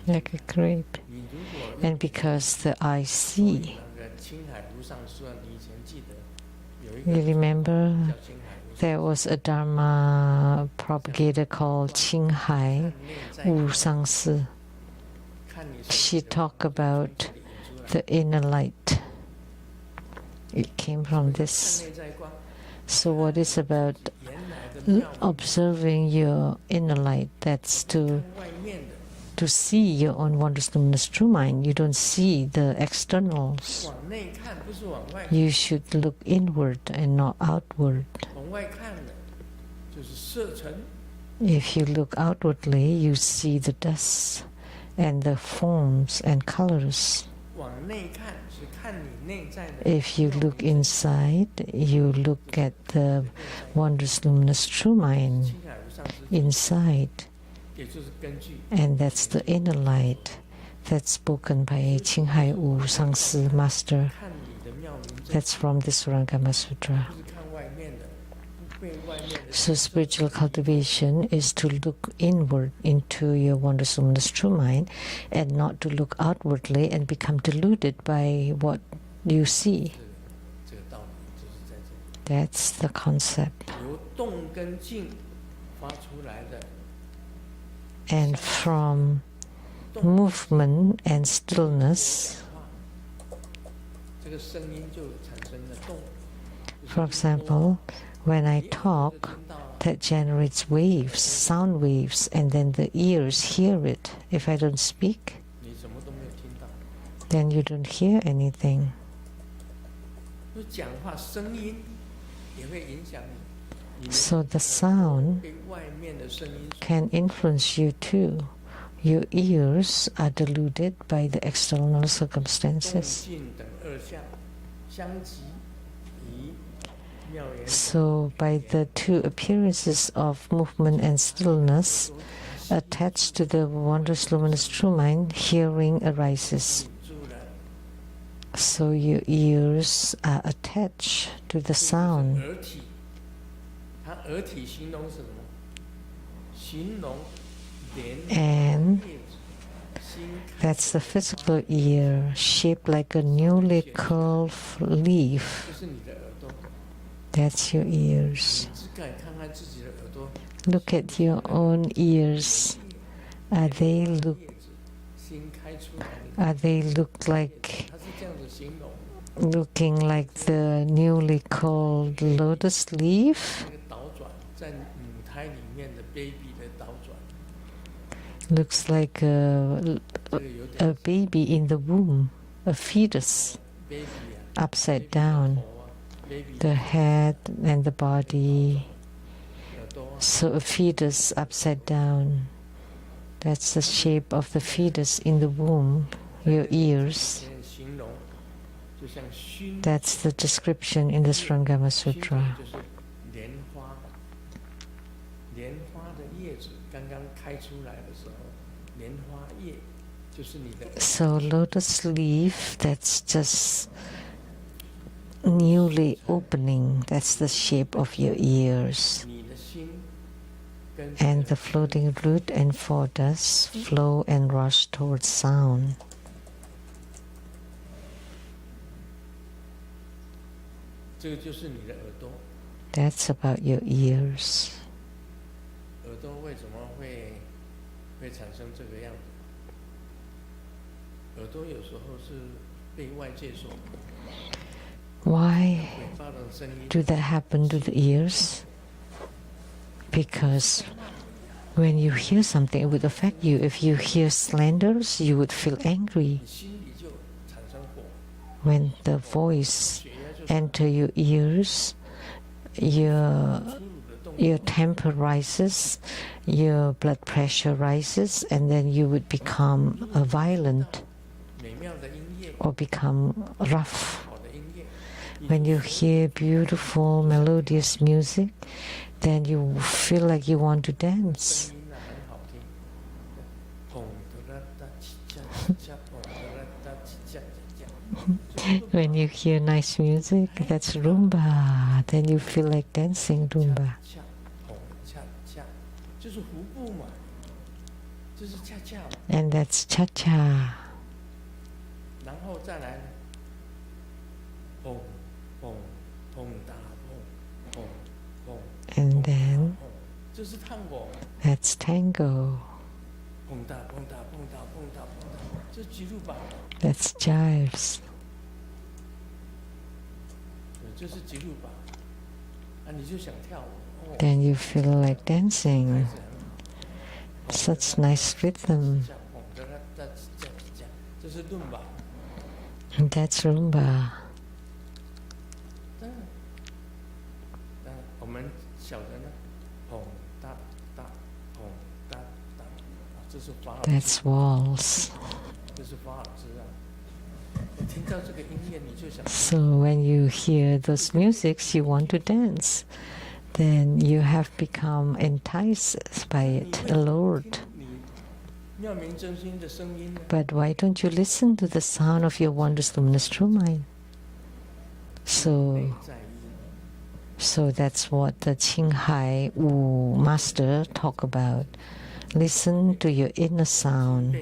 Like a grape. 你如果 And because the eye see. 那个青海无上师，你以前记得有一 You 个 remember 叫青海无上 there was a Dharma propagator called Qinghai 看内在， Wu Sangsi. 看你 She 身体的 talked about 从这里引出来 the inner light. It came from 看 this. 内在光， So what is about 原来的妙理 observing your inner light? That's 看 to 外面的， see your own wondrous luminous true mind. You don't see the externals. 往内看，不是往外看。 You should look inward and not outward. 往外看的，就是色尘； If you look outwardly, you see the dust and the forms and colors. 往内看是看你内在的。 If you look inside, you look at the wondrous luminous true mind 青海无上师 inside, 也就是根据 and that's the inner light. that's spoken by Qinghai Wu Sangsi Master. 看你的妙明真， That's from the Surangama Sutra. 不是看外面的，不被外面的。 So spiritual cultivation is to look inward into your wondrous luminous true mind and not to look outwardly and become deluded by what you see. 这个道理就是在这里。 That's the concept. 由动跟静发出来的， And from movement and stillness, 这个声音就产生了动。 for example, when I talk, that generates waves, sound waves, and then the ears hear it. If I don't speak, 你什么都没有听到。 then you don't hear anything. 就讲话声音也会影响你。 So the sound 被外面的声音 can influence you too. Your ears are deluded by the external 动 circumstances. 静等二相相即以妙言 So by the two appearances of movement and stillness attached to the wondrous luminous true mind, hearing arises. 住了， So your ears are attached to the 这就是 sound. 耳体。它耳体形容是什么？形容莲 And 叶子，心开 that's the physical ear, shaped like a newly curled leaf. 就是你的耳朵。 That's your ears. 你只敢看看自己的耳朵， Look at your own ears. Are they 叶子新开出来的， are they look like 它是这样子形容。 looking like the newly curled lotus leaf? 那个倒转在母胎里面的 baby 的倒转， Looks like a 这个有点 baby in the womb, a fetus, baby 啊 upside down. 头啊 ，baby The head and the body. 耳朵啊， So a fetus upside down. That's the shape of the fetus in the womb. Your ears. 这样形容就像熏， That's the description in the Surangama 熏 Sutra. 就是莲花，莲花的叶子刚刚开出来的时候，莲花叶就是你的耳朵。 So lotus leaf, that's just newly opening. That's the shape of your ears. 你的心跟 And the floating root and four dust flow and rush towards sound. 这个就是你的耳朵。 That's about your ears. 耳朵为什么会产生这个样子？耳朵有时候是被外界所 Why 毁谤的声音， do that happen to the ears? Because when you hear something, it would affect you. If you hear slanders, you would feel angry. 你心里就产生火， When the voice 血压就 enter your ears, your 粗鲁的动 your temper rises, your blood pressure rises, and then you would become violent 美妙的音乐， or become rough. 好的音乐， When you hear beautiful, melodious music, then you feel like you want to dance. 声音啊很好听，砰的啦哒叽喳叽喳，砰的啦哒叽喳叽喳。 When you hear nice music, that's rumba. Then you feel like dancing rumba. 恰砰恰恰，就是胡步嘛，就是恰恰， And that's cha-cha. 然后再来，砰砰砰哒砰砰砰。 And then 这是探戈， that's tango. 砰哒砰哒砰哒砰哒砰哒，这是吉鲁巴， That's jives. 这是吉鲁巴，啊，你就想跳舞，哦， Then you feel like 孩 dancing. 子很 Such nice rhythm. 这样砰哒哒哒这样这样，这是伦巴， And that's rumba. 我们小的呢，砰哒哒砰哒哒，这是法尔兹， That's waltz. 这是法尔兹啊。你听到这个音乐，你就想， So when you hear those musics, you want to dance. Then you have become enticed by it, allured. 你 But why don't you listen to the sound of your wondrous luminous true mind? So that's what the Qinghai Wu master talk about. Listen to your inner sound.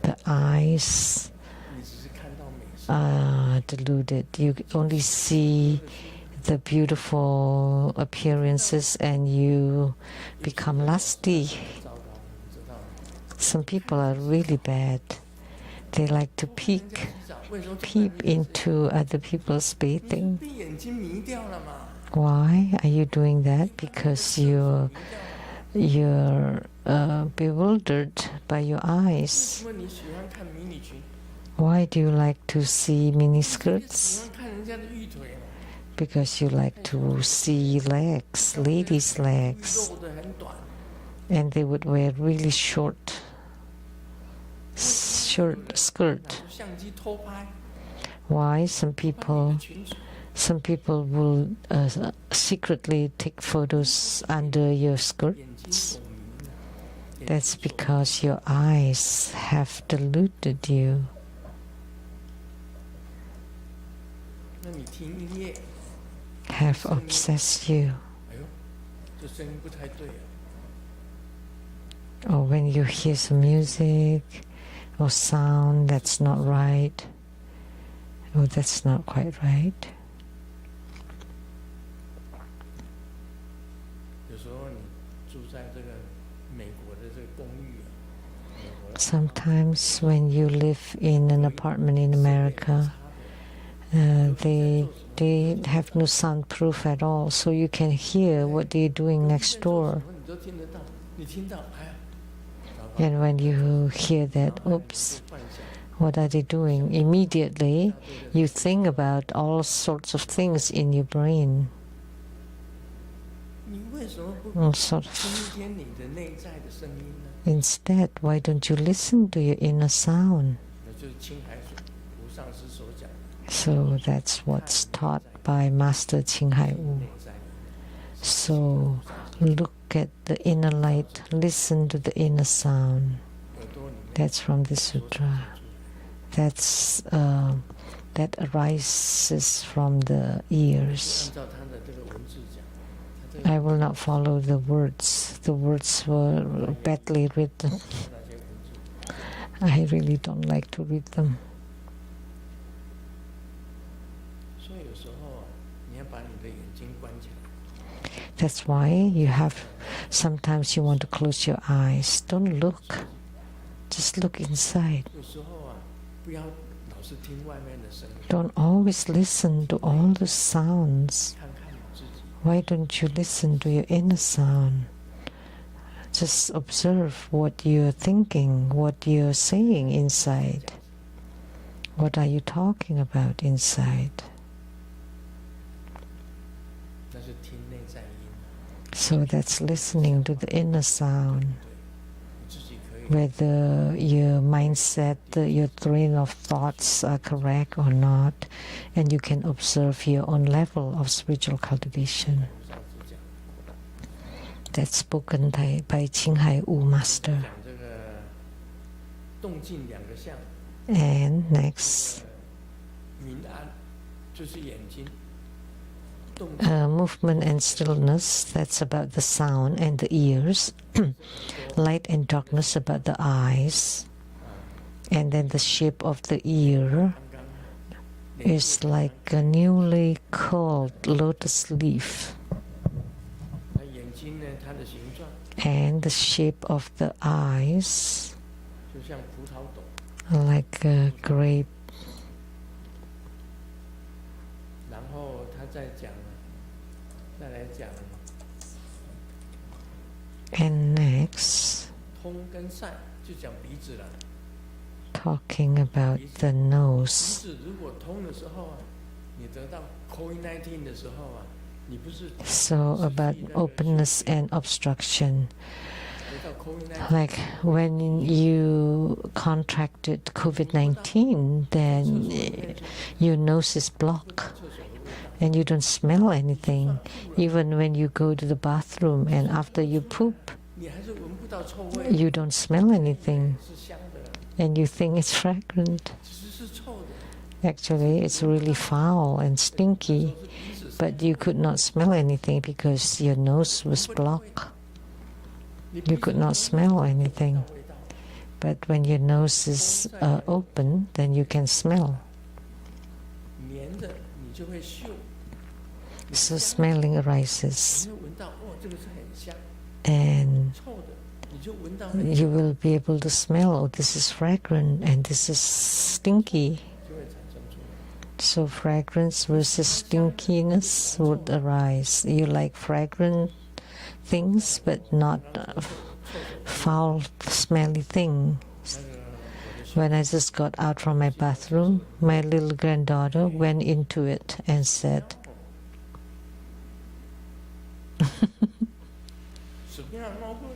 The eyes are deluded. You only see the beautiful appearances and you become lusty. Some people are really bad. They like to peep into other people's bathing. Why are you doing that? Because you're bewildered by your eyes. Why do you like to see miniskirts? Because you like to see legs, ladies' legs. And they would wear really short skirt. Why? Some people will secretly take photos under your skirts. That's because your eyes have deluded you. Have obsessed you. Or when you hear some music or sound that's not right, oh, that's not quite right. Sometimes when you live in an apartment in America, they have no soundproof at all, so you can hear what they're doing next door. And when you hear that, oops, what are they doing? Immediately, you think about all sorts of things in your brain. Instead, why don't you listen to your inner sound? So that's what's taught by Master Qinghai Wu. So look at the inner light, listen to the inner sound. That's from the sutra. That arises from the ears. I will not follow the words. The words were badly written. I really don't like to read them. That's why sometimes you want to close your eyes. Don't look. Just look inside. Don't always listen to all the sounds. Why don't you listen to your inner sound? Just observe what you're thinking, what you're saying inside. What are you talking about inside? So that's listening to the inner sound. Whether your mindset, your train of thoughts are correct or not, and you can observe your own level of spiritual cultivation. That's spoken by Qinghai Wu Master. And next, movement and stillness, that's about the sound and the ears. Light and darkness about the eyes. And then the shape of the ear is like a newly curled lotus leaf. And the shape of the eyes like a grape. And next, talking about the nose. So about openness and obstruction. Like when you contracted COVID-19, then your nose is blocked and you don't smell anything. Even when you go to the bathroom and after you poop, 到臭味， you don't smell anything 是香的， and you think it's fragrant. 其实是臭的。 Actually, it's really foul and 有 stinky, 时候是鼻子 but you could not smell anything because your nose was blocked. 你 You could not smell anything. 味道， But when your nose is open, then you can smell. 黏着你就会嗅， So smelling arises, 你会闻到哦，这个是很香， and 臭的你就闻到很 you will be able to smell, oh, this is fragrant and this is stinky. 就会产生出来。 So fragrance versus stinkiness would arise. You like fragrant things, but not foul, smelly things. 那个我的 When I just got out from my bathroom, my little granddaughter went into it and said, 什么样猫会？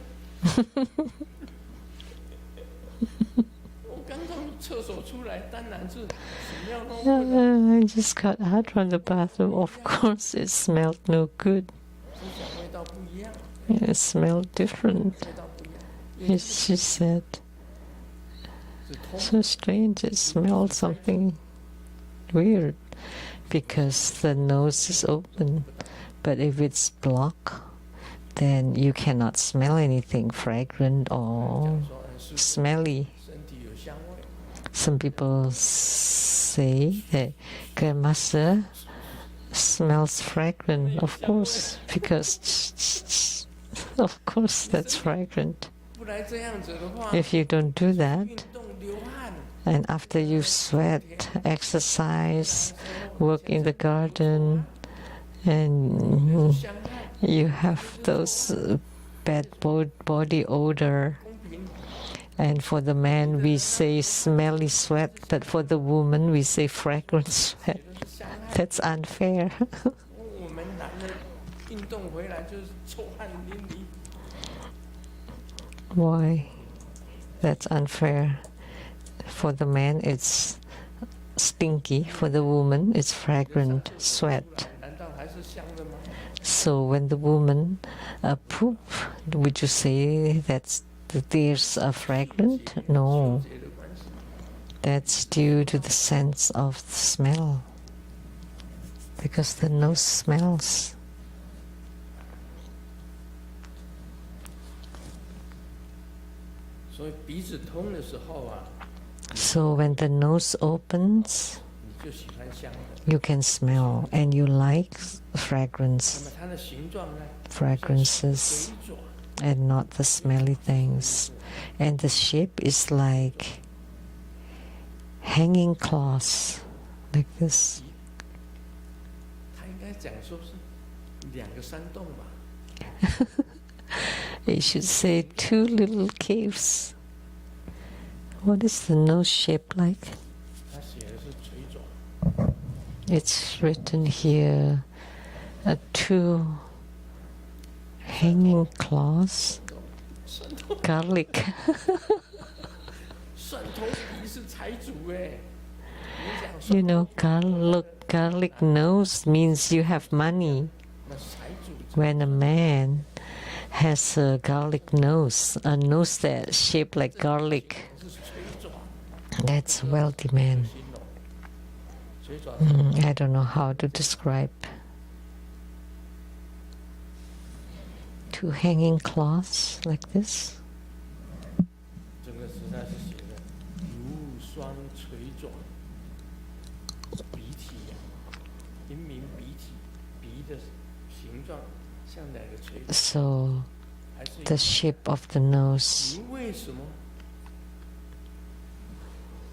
我刚从厕所出来，当然是什么样猫会？ I just got out from the bathroom. Of course, it smelled no good. 只讲味道不一样， It smelled different. 味道不一样，因为 She said, 是通 so strange, it smelled something weird because the nose is open. But if it's blocked, then you cannot smell anything fragrant or 说是 smelly. 身体有香味， Some people say that Grandmaster smells fragrant, of course, because of course that's fragrant. 不然这样子的话， If you don't do that, 运动流汗， and after you sweat, exercise, work in the garden, and 香汗 you have those bad body odor. 公平， And for the man, we say smelly sweat, but for the woman, we say fragrant sweat. 都是香汗。 That's unfair. 我们男人运动回来就是臭汗淋漓， Why? That's unfair. For the man, it's stinky. For the woman, it's fragrant sweat. 难道还是香的吗？ So when the woman poop, would you say that there's a fragrant? No, 嗅觉的关系， that's due to the sense of the smell. Because the nose smells. 所以鼻子通的时候啊， So when the nose opens, 你就喜欢香的。 you can smell and you like 那 fragrance, 么它的形状呢？ fragrances 水爪， and not the smelly things. And the shape is like hanging claws, like this. 它应该讲说是两个山洞吧？ You should say 2 little caves. What is the nose shape like? 它写的是垂爪， It's written here 2 hanging claws, 蒜头 garlic. 蒜头皮是财主哎。你讲 You 蒜 know, garlic nose means you have money. 那财主 When a man has a garlic nose, a nose that's shaped like garlic, 是垂爪， that's a wealthy man. 形容垂爪 I don't know how to describe. 2 hanging claws like this. 这个实在是写的如双垂爪，鼻涕呀、明明鼻涕，鼻的形状像两个垂爪， So 还是 the shape of the nose. 你为什么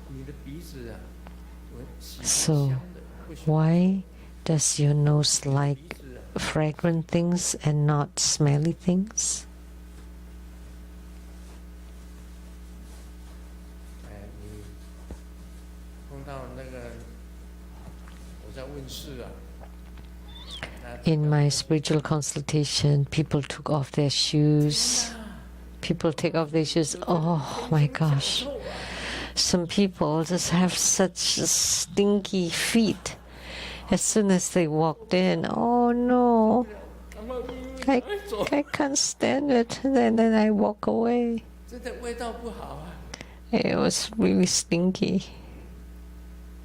你的鼻子啊，我喜欢 So 香的，会喜欢 why does your nose 鼻 like 子啊？ fragrant things and not smelly things? 哎，你碰到那个我在问事啊，那 In my spiritual consultation, people took off their shoes. People take off their shoes. Oh my gosh. 臭啊 Some people just have such stinky feet. As soon as they walked in, oh no. I can't stand it. And then I walk away. 真的味道不好啊！ It was really stinky.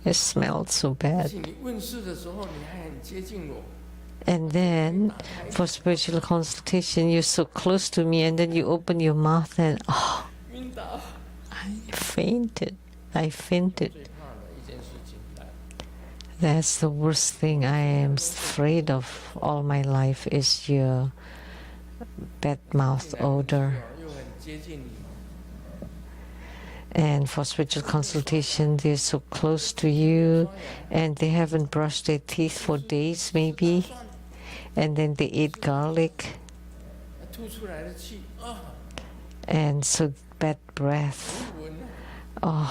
It smelled so 而 bad. 且你问世的时候，你还很接近我， And then for spiritual consultation, you're so close to me, and then you open your mouth and oh, 晕倒。 I fainted. I fainted. 最怕的一件事情来， That's the worst thing I am afraid of all my life is your bad mouth odor. 又很接近你， And for spiritual consultation, they're so close to you, and they haven't brushed their teeth for days maybe, and then they ate garlic, 吐出来的气啊， and so bad breath. 一闻， Oh,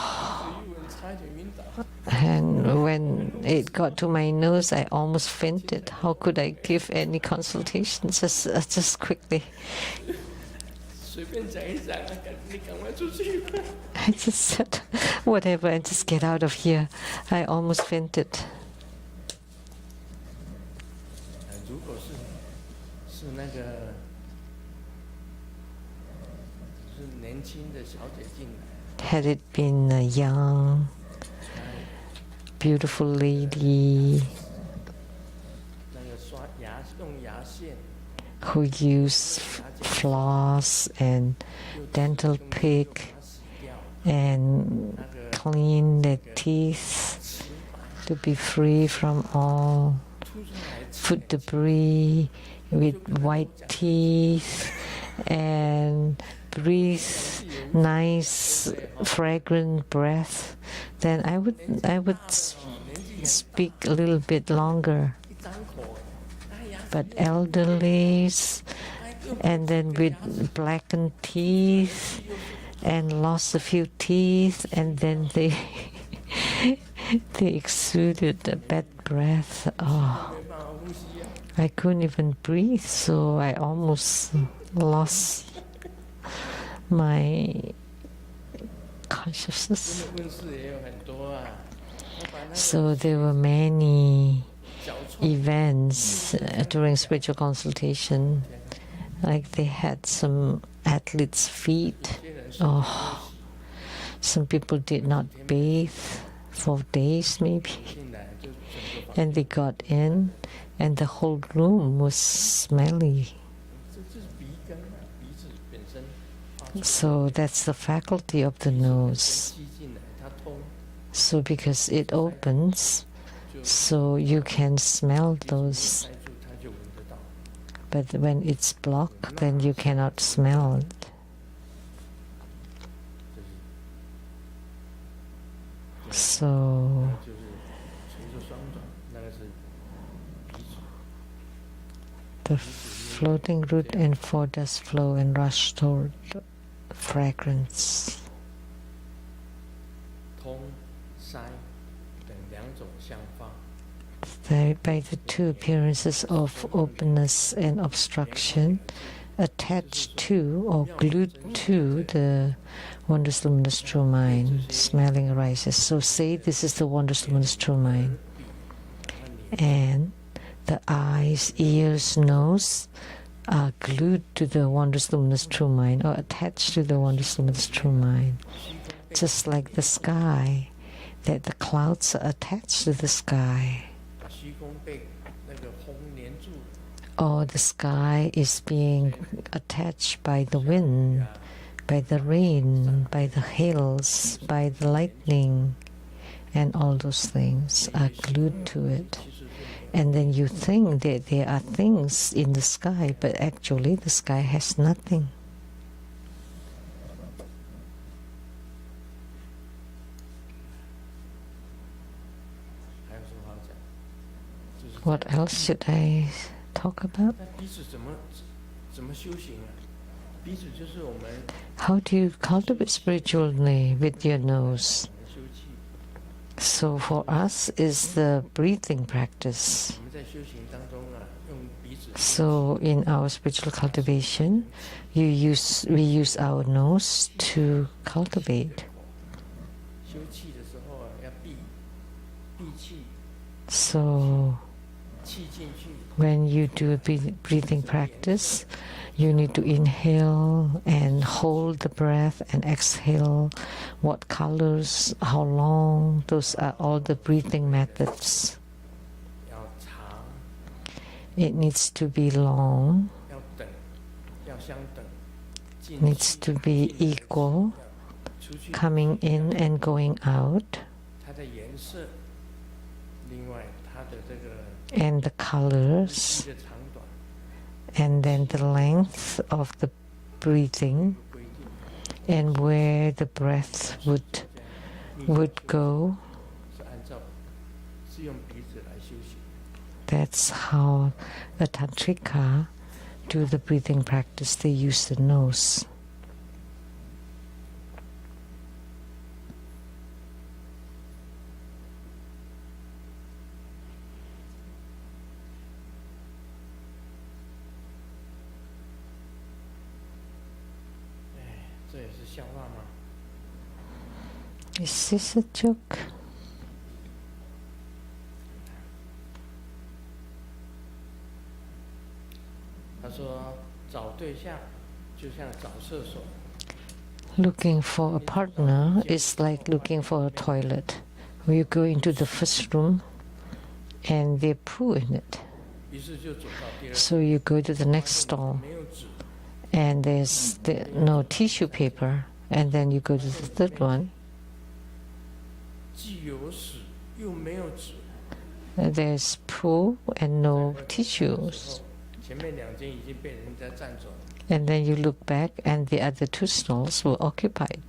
一闻差一点晕倒。 and when it got to my nose, I almost fainted. How could I give any consultation? Just quickly. 随便讲一讲，你赶快出去。 I just said whatever and just get out of here. I almost fainted. 如果是那个是年轻的小姐进来， Had it been a young, beautiful lady 那个刷牙用牙线， who used floss and dental pick 把它洗掉， and 那个 clean their teeth to be free from all 吐出来气 food debris with white teeth and breathe nice fragrant breath, then I would speak a little bit longer. 一张口，哎呀， But elderlies, 哎又 and then with blackened teeth and lost a few teeth, and then they they exuded a bad breath. Oh, 没办法呼吸啊。 I couldn't even breathe, so I almost lost my consciousness. 真的问世也有很多啊。我把那个 So there were many 脚臭 events during spiritual consultation. Like they had some athletes' feet. 些人是 Oh, some people did not bathe for days maybe. 进来就整个房， And they got in, and the whole room was smelly. 这是鼻根啊，鼻子本身发出 So that's the faculty of the nose. 吸进来，它通 So because it opens, so you can smell those. 塞住，它就闻得到。 But when it's blocked, then you cannot smell it. 这是 So 就是垂着双转，那个是鼻子。 the floating root and four dust flow and rush toward fragrance. 通、塞等两种相方， By the two appearances of openness and obstruction, attached to or glued to the wondrous luminous true mind, smelling arises. So say this is the wondrous luminous true mind. And the eyes, ears, nose are glued to the wondrous luminous true mind or attached to the wondrous luminous true mind. Just like the sky, that the clouds are attached to the sky. 虚空被那个风黏住， Or the sky is being attached by the wind, by the rain, by the hails, by the lightning, and all those things are glued to it. 其实是没有 And then you think that there are things in the sky, but actually the sky has nothing. 还有什么好讲？就是 What else should I talk about? 那鼻子怎么修行啊？鼻子就是我们 How do you cultivate spiritually with your nose? 修气， So for us is the breathing practice. 我们在修行当中啊，用鼻子 So in our spiritual cultivation, we use our nose to cultivate. 修气的时候啊，要闭气， So When you do a breathing practice, you need to inhale and hold the breath and exhale. What colors, how long, those are all the breathing methods. It needs to be long, needs to be equal, coming in and going out, and the colors, and then the length of the breathing, and where the breath would go. That's how a tantrika do the breathing practice. They use the nose. Is this a joke? Looking for a partner is like looking for a toilet. When you go into the first room and they poo in it. So you go to the next stall and there's no tissue paper, and then you go to the third one. There's poo and no tissues. And then you look back and the other two stalls were occupied.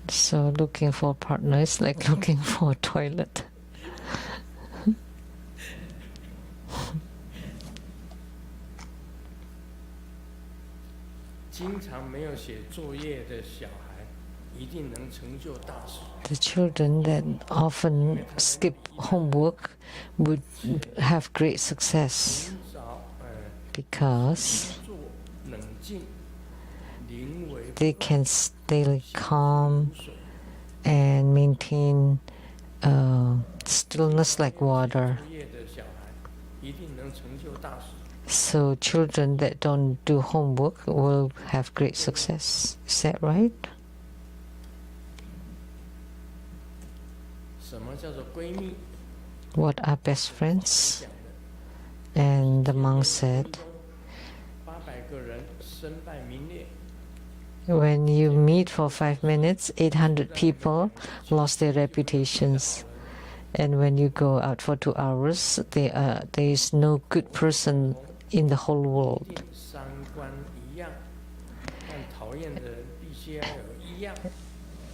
So looking for a partner is like looking for a toilet. The children that often skip homework would have great success because they can stay calm and maintain stillness like water. So children that don't do homework will have great success. Is that right? What are best friends? And the monk said, when you meet for 5 minutes, 800 people lost their reputations. And when you go out for 2 hours, there is no good person in the whole world.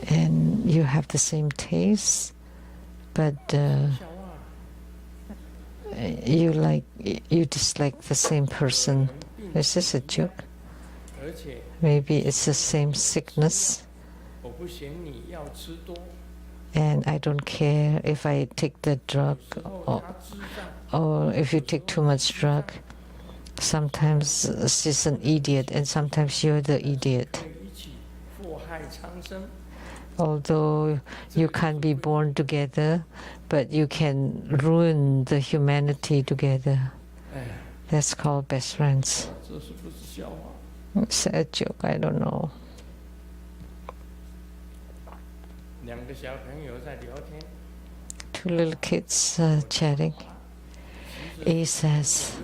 And you have the same taste, but you dislike the same person. Is this a joke? Maybe it's the same sickness. And I don't care if I take the drug or if you take too much drug. Sometimes she's an idiot and sometimes you're the idiot. Although you can't be born together, but you can ruin the humanity together. That's called best friends. It's a joke, I don't know. Two little kids chatting. A says,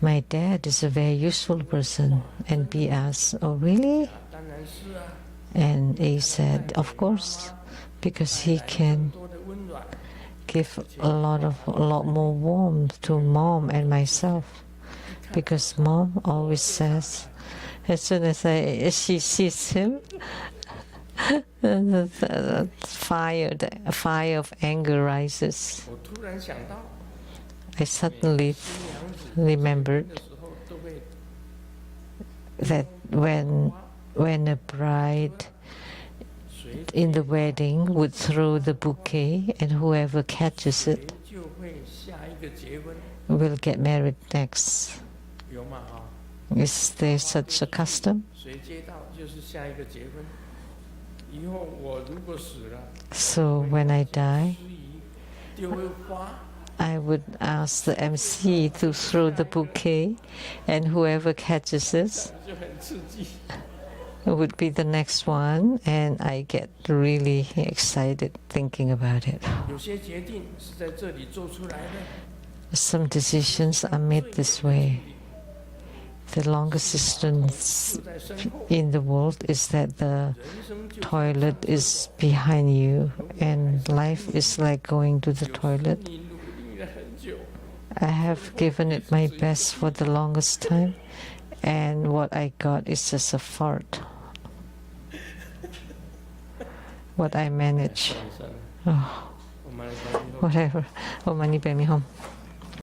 my dad is a very useful person. And B asks, oh really? And A said, of course, because he can give a lot more warmth to mom and myself. Because mom always says, as soon as she sees him, the fire of anger rises. I suddenly remembered that when a bride in the wedding would throw the bouquet, and whoever catches it will get married next. Is there such a custom? 以后我如果死了， So when I die, 司仪丢花， I would ask the MC to throw the bouquet, and whoever catches it 就很刺激。 would be the next one, and I get really excited thinking about it. 有些决定是在这里做出来的， Some decisions are made this way. The longest distance 就在身后。 in the world is that the 人生就 toilet is behind you, and life is like going to the 有时 toilet. 你努力了很久， I have given it my best for the longest time, and what I got is just a fart. What I manage. 算了， Oh, 我们来讲以后。 whatever. Oh, mani padme hum.